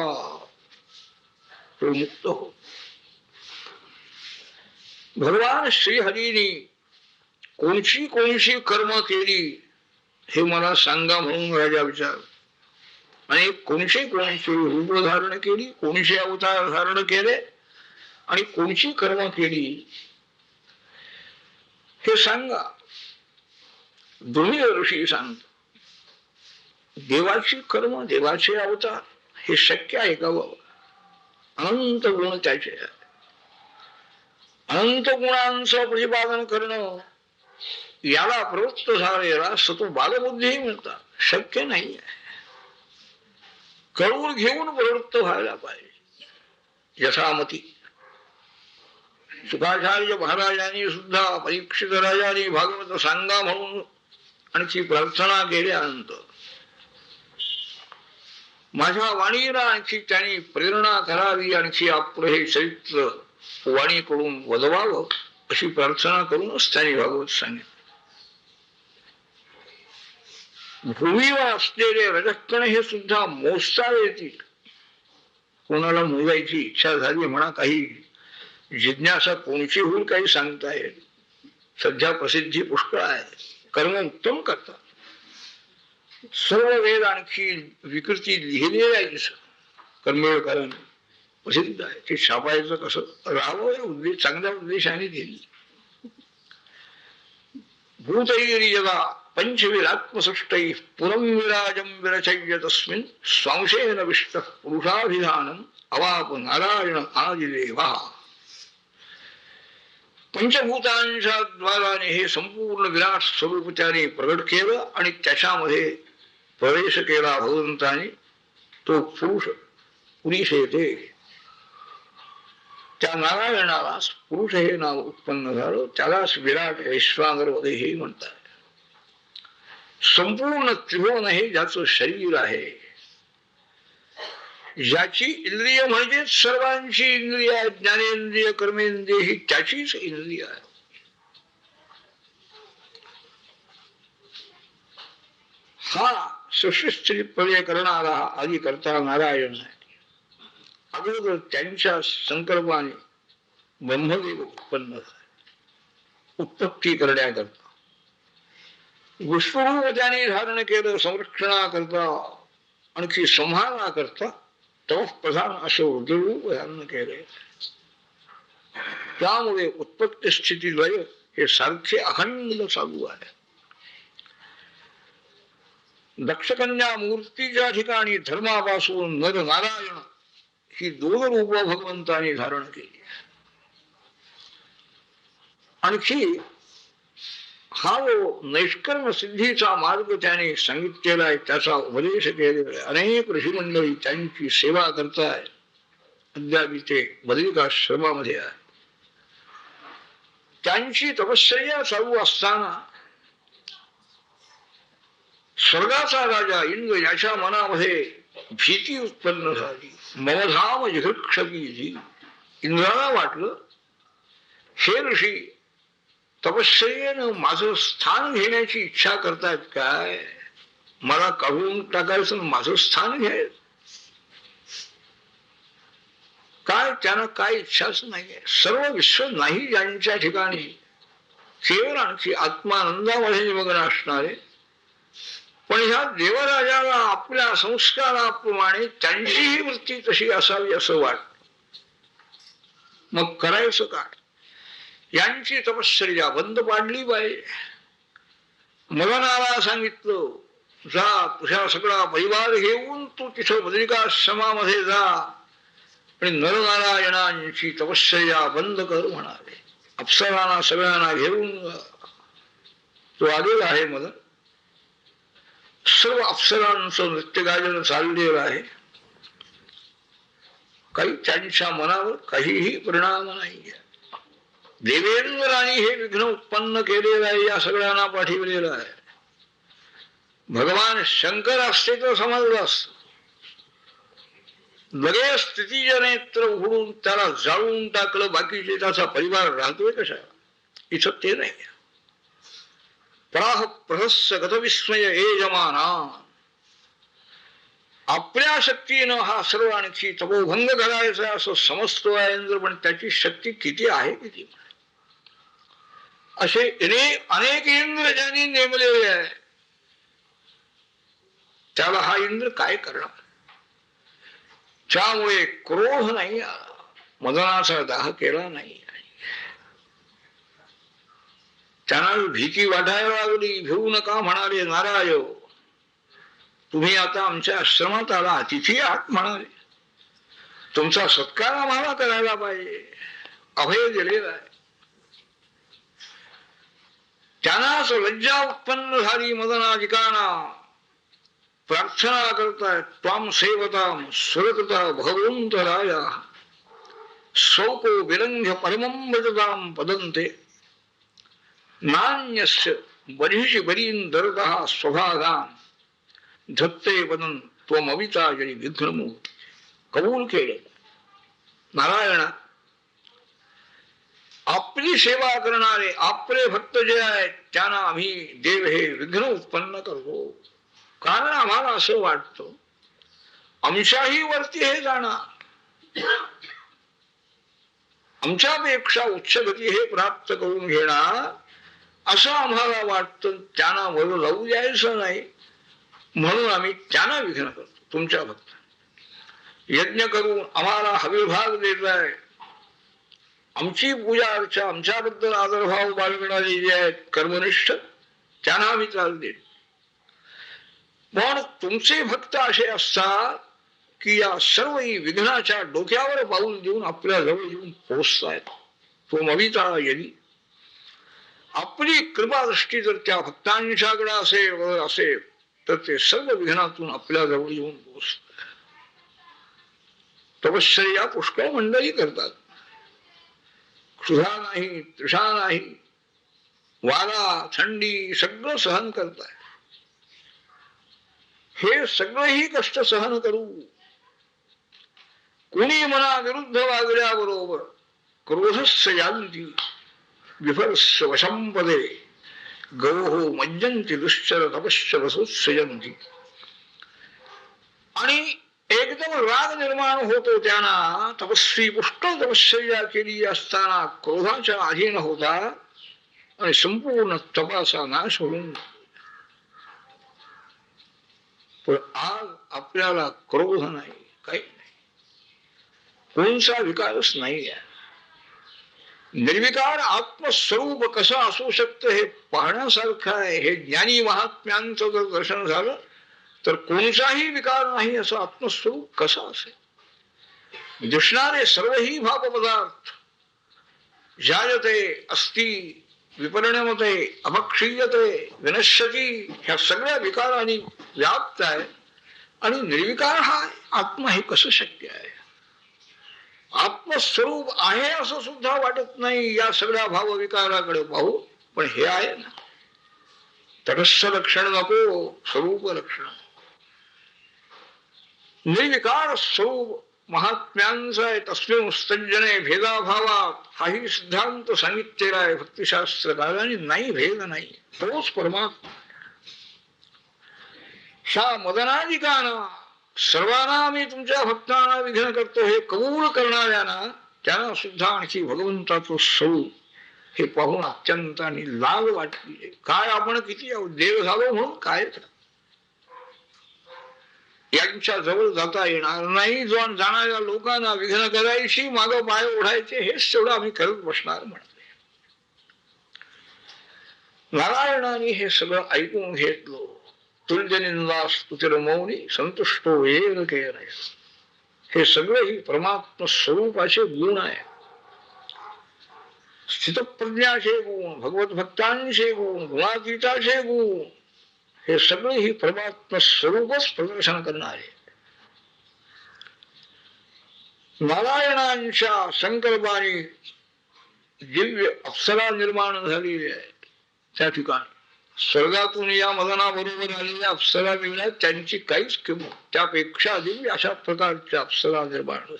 तो मुक्त हो. भगवान श्रीहरीने कोणची कोणची कर्म केली हे मला सांगा म्हणून राजा विचार. आणि कोणचे कोणचे रूप धारण केली, कोणचे अवतार धारण केले आणि कोणची कर्म केली हे सांगा. दोन्ही ऋषी सांगतात. देवाची कर्म, देवाचे अवतार हे शक्य आहे का बाबा? अनंत गुण त्याचे आहे. अनंत गुणांचं प्रतिपादन करणं याला प्रवृत्त झालेला सतो बालबुद्धी म्हणतात. शक्य नाही आहे. कळून घेऊन प्रवृत्त व्हायला पाहिजे. यथामती शुकाचार्य महाराजांनी सुद्धा परीक्षित राजांनी भागवत सांगा म्हणून आणखी प्रार्थना केल्यानंतर माझ्या वाणीला आणखी त्यांनी प्रेरणा करावी, आणखी आपलं हे चरित्र वाणीकडून वदवावं अशी प्रार्थना करूनच त्यांनी भागवत सांगितलं. भूमीवर असलेले रजकण हे सुद्धा मोजता येतील. कोणाला मोजायची इच्छा झाली म्हणा, काही जिज्ञासा कोणची होईल काही सांगता येईल. सध्या प्रसिद्धी पुष्कळ आहे. कर्म उत्तम करतात. सर्व वेद आणखी विकृती लिहिलेल्या आहे. कर्मयोगाने प्रसिद्ध आहे. ते छापायचं कसं राहावं चांगल्या उद्देशाने लिहिली. भूतैरी जगा पंचविरात्मसृष्टै पुरं विराजं विरचय्य तस्मिन् स्वांशेन विष्टः पुरुषाभिधानम् अवाप नारायण आदिदेवः. पंचभूतांच्या द्वाराने हे संपूर्ण विराट स्वरूप त्याने प्रगट केलं आणि त्याच्यामध्ये प्रवेश केला भगवंताने. तो पुरुष पुरीश येते. त्या नारायणालाच पुरुष हे नाव उत्पन्न झालं. त्यालाच विराट वैश्वानर हे म्हणतात. संपूर्ण त्रिभुवन हे ज्याचं शरीर आहे, ज्याची इंद्रिय म्हणजे सर्वांची इंद्रिय, ज्ञानेंद्रिय कर्मेंद्रिय ही त्याचीच इंद्रिय आहे. हा सृष्टी प्रलय करणारा आदी करता नारायण आहे. अगोदर त्यांच्या संकल्पाने ब्रह्मदेव उत्पन्न झाले उत्पत्ती करण्याकरता. विष्णू त्याने धारण केलं संरक्षणाकरता आणखी संहाराकरता तव प्रधान असं रुद्ररूप धारण केले. त्यामुळे उत्पत्ती स्थिती लय हे सारखे अखंड चालू आहे. दक्षकन्या मूर्तीच्या ठिकाणी धर्मापासून नर नारायण ही दोन रूप भगवंताने धारण केली. आणखी हा जो नैष्कर्म सिद्धीचा मार्ग त्याने सांगितलेला आहे त्याचा उपदेश केलेला आहे. अनेक ऋषीमंडळी त्यांची सेवा करताय. अद्याप ते बद्रिकाश्रमामध्ये आहे. त्यांची तपश्चर्या चालू असताना स्वर्गाचा राजा इंद्र याच्या मनामध्ये भीती उत्पन्न झाली. ममधाम जिघृक्षकी. इंद्राला वाटलं हे ऋषी तपश्चर्येनं माझं स्थान घेण्याची इच्छा करतायत काय, मला काढून टाकायचं माझं स्थान घ्याय काय, त्यांना काय इच्छाच नाहीये. सर्व विश्व नाही ज्यांच्या ठिकाणी केवळ आणखी आत्मानंदामध्ये निमग्न असणारे, पण ह्या देवराजाला आपल्या संस्काराप्रमाणे त्यांचीही वृत्ती तशी असावी असं वाटत. मग करायचं काय, यांची तपश्चर्या बंद पाडली पाहिजे. मदनाला सांगितलं जा तुझा सगळा परिवार घेऊन तू तिथं बद्रिकाश्रमामध्ये जा आणि नरनारायणांची तपश्चर्या बंद कर म्हणाले. अप्सरांना सगळ्यांना घेऊन तो आलेला आहे. मदन सर्व अप्सरांचं नृत्यगायन चाललेलं आहे. काही त्यांच्या मनावर काहीही परिणाम नाही. देवेंद्राने हे विघ्न उत्पन्न केलेलं आहे, या सगळ्यांना पाठवलेलं आहे. भगवान शंकर असते तर समजलं असत. लगेच स्थितीचे नेत्र उघडून त्याला जाळून टाकलं, बाकीचे त्याचा परिवार राहतोय कशा. इथं ते नाही. प्राह प्रहस्य गतविस्मय यजमाना. आपल्या शक्तीनं हा सर्व आणखी तपोभंग करायचा असं समजतो आहे इंद्र, पण त्याची शक्ती किती आहे किती. असे अनेक इंद्र ज्यांनी नेमलेले आहे त्याला हा इंद्र काय करणार. त्यामुळे क्रोध नाही आला, मदनाचा दाह केला नाही. त्यांना भीती वाटायला लागली. भिवू नका म्हणाले नारायण, तुम्ही आता आमच्या आश्रमात आला, अतिथी आहात म्हणाले, तुमचा सत्कार आम्हाला करायला पाहिजे. अभय दिलेला आहे. त्यांनाच लज्जा उत्पन्न झाली. मदनादिकांना प्रार्थना करताय त्वाम सेवताम सुरकृता भगवंत राया शोको विलंघ्य परमं व्रजताम पदन्ते नान्यस्य बरीषि बरींदरतः स्वभागान धत्ते वदन त्वमविता जरी विघ्नमूर्ती. कबूल केले. नारायणा, आपली सेवा करणारे आपले भक्त जे आहेत त्यांना आम्ही देव हे विघ्न उत्पन्न करतो. कारण आम्हाला असं वाटतं आमच्याही वरती हे जाणार, आमच्यापेक्षा उच्च गती हे प्राप्त करून घेणार असं आम्हाला वाटतं. त्यांना वर लावू द्यायचं नाही म्हणून आम्ही त्यांना विघ्न करतो. तुमच्या भक्त यज्ञ करून आम्हाला हविर्भाग देताय, आमची पूजा अर्चा आमच्याबद्दल आदरभाव बाळगणारे जे आहेत कर्मनिष्ठ त्यांना आम्ही त्रास देतो. पण तुमचे भक्त असे असतात की या सर्व विघ्नाच्या डोक्यावर पाऊल देऊन आपल्या जवळ येऊन पोहोचतायत. तो मविता यदी आपली कृपादृष्टी जर त्या भक्तांच्याकडे असेल तर ते सर्व विघ्नातून आपल्या जवळ येऊन पोहोचतात. तपश्चर्या पुष्कळ मंडळी करतात. क्षुधा नाही, तृषा नाही, वारा थंडी सगळं सहन करताय. हे सगळंही कष्ट सहन करू कोणी मना विरुद्ध वागल्याबरोबर क्रोधस्य यांती विफलस्य वशंपदे गौहो मज्जंती दुश्चर तपश्चर सुत्सयंती. आणि एकदम राग निर्माण होतो त्यांना. तपस्वी पुष्ट तपश्चर्या केली असताना क्रोधाच्या अधीन होता आणि संपूर्ण तपाचा नाश होऊन. पण आज आपल्याला क्रोध नाही, काही नाही, कोणचा विकारच नाही आहे. निर्विकार आत्मस्वरूप कसं असू शकतं हे पाहण्यासारखं आहे. हे ज्ञानी महात्म्यांचं जर दर्शन झालं तर कोणताही विकार नाही असं आत्मस्वरूप कसं असेल. दिसणारे सर्वही भाव पदार्थ जायते अस्ति विपरिणमते अपक्षीयते विनश्यती ह्या सगळ्या विकारांनी व्याप्त आहे आणि निर्विकार हा आत्मा हे कसं शक्य आहे. आत्मस्वरूप आहे असं सुद्धा वाटत नाही या सगळ्या भावविकाराकडे पाहू. पण हे आहे ना, तटस्थ लक्षण नको, स्वरूप लक्षण. निर्विकार स्वरूप महात्म्यांचा आहे. तस्मिन् स्तज्जने भेदाभावात हाही सिद्धांत सांगितलेला आहे भक्तिशास्त्रकारांनी. नाही, भेद नाही, तोच परमात्मा. ह्या मदनादिकांना सर्वांना मी तुमच्या भक्तांना विघ्न करतो हे कबूल करणाऱ्यांना त्यांना सुद्धा आणखी भगवंताचं स्वरूप हे पाहून अत्यंत आणि लाज वाटली. काय आपण किती देव झालो म्हणून काय यांच्या जवळ जाता येणार नाही. जाणाऱ्या लोकांना विघ्न करायची, मागं पाय ओढायचे, हेच तेवढं आम्ही करत बसणार म्हणते. नारायणाने हे सगळं ऐकून घेतलं. तुल्यनिंदा स्तुतीर मौनी संतुष्टो येन केन. हे सगळे ही परमात्म स्वरूपाचे गुण आहे. स्थितप्रज्ञाचे गुण, भगवत भक्तांचे गुण, गुणातीताचे गुण, हे सगळे ही परमात्मा स्वरूपच प्रदर्शन करणारे. नारायणांच्या संकल्पाने दिव्य अप्सरा निर्माण झालेली आहे. त्या ठिकाणी स्वर्गातून या मदनाबरोबर आलेल्या अप्सरा मिळण्यात त्यांची काहीच किंमत. त्यापेक्षा दिव्य अशा प्रकारच्या अप्सरा निर्माण.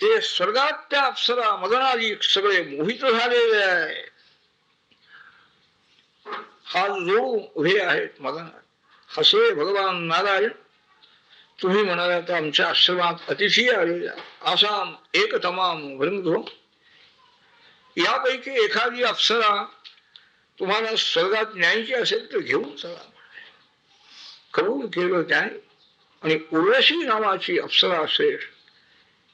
ते स्वर्गात त्या अप्सरा मदनादी सगळे मोहित झालेले आहे. हात जोडून उभे आहेत मदनात. हसे भगवान नारायण, तुम्ही म्हणाला तर आमच्या आश्रमात अतिथी आलेल्या आसाम एक तमाम वृंद, यापैकी एखादी अप्सरा तुम्हाला स्वर्गात न्यायची असेल तर घेऊन चला. कबूल केलं त्याने आणि उर्वशी नावाची अप्सरा असेल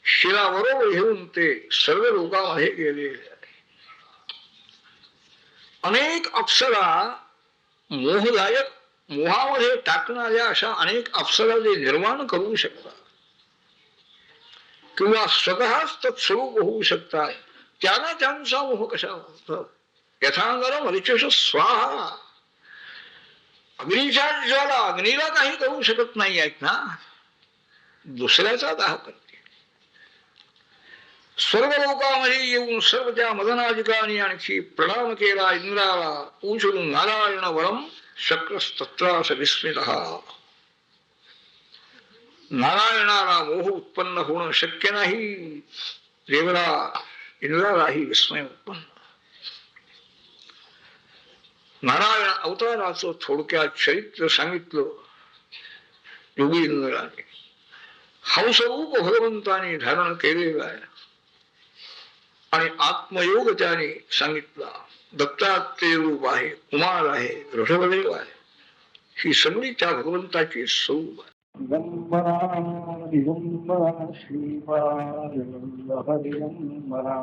शिराबरोबर घेऊन ते सर्व लोकांमध्ये गेले. अनेक अप्सरा मोहदायक, मोहामध्ये टाकणाऱ्या अशा अनेक अप्सरा जे निर्माण करू शकतात किंवा स्वतःच तत्स्वरूप होऊ शकतात, त्यांना त्यांचा मोह कशा होतो. यथांगरम हरिचेश स्वाहा. अग्नीच्या ज्वाला अग्नीला काही करू शकत नाही आहेत ना, दुसऱ्याचा दाह करते. सर्व लोकांमध्ये येऊन सर्व त्या मदनाधिकांनी आणखी प्रणाम केला इंद्राला. पूजून नारायण वरम शक्रस्तत्रास विस्मित. नारायणाला मोह उत्पन्न होणं शक्य नाही. देवला इंद्रालाही विस्मय उत्पन्न. नारायण अवताराचं थोडक्यात चरित्र सांगितलं योगींद्राने. हंसरूप भगवंताने धारण केलेलं आहे आणि आत्मयोग त्याने सांगितला. दत्तात्रेय रूप आहे, कुमार आहे, ऋषभदेव आहे. ही सगळी त्या भगवंताची स्वरूप आहे. दिगंबरा दिगंबरा श्रीपाद हरिगंबरा.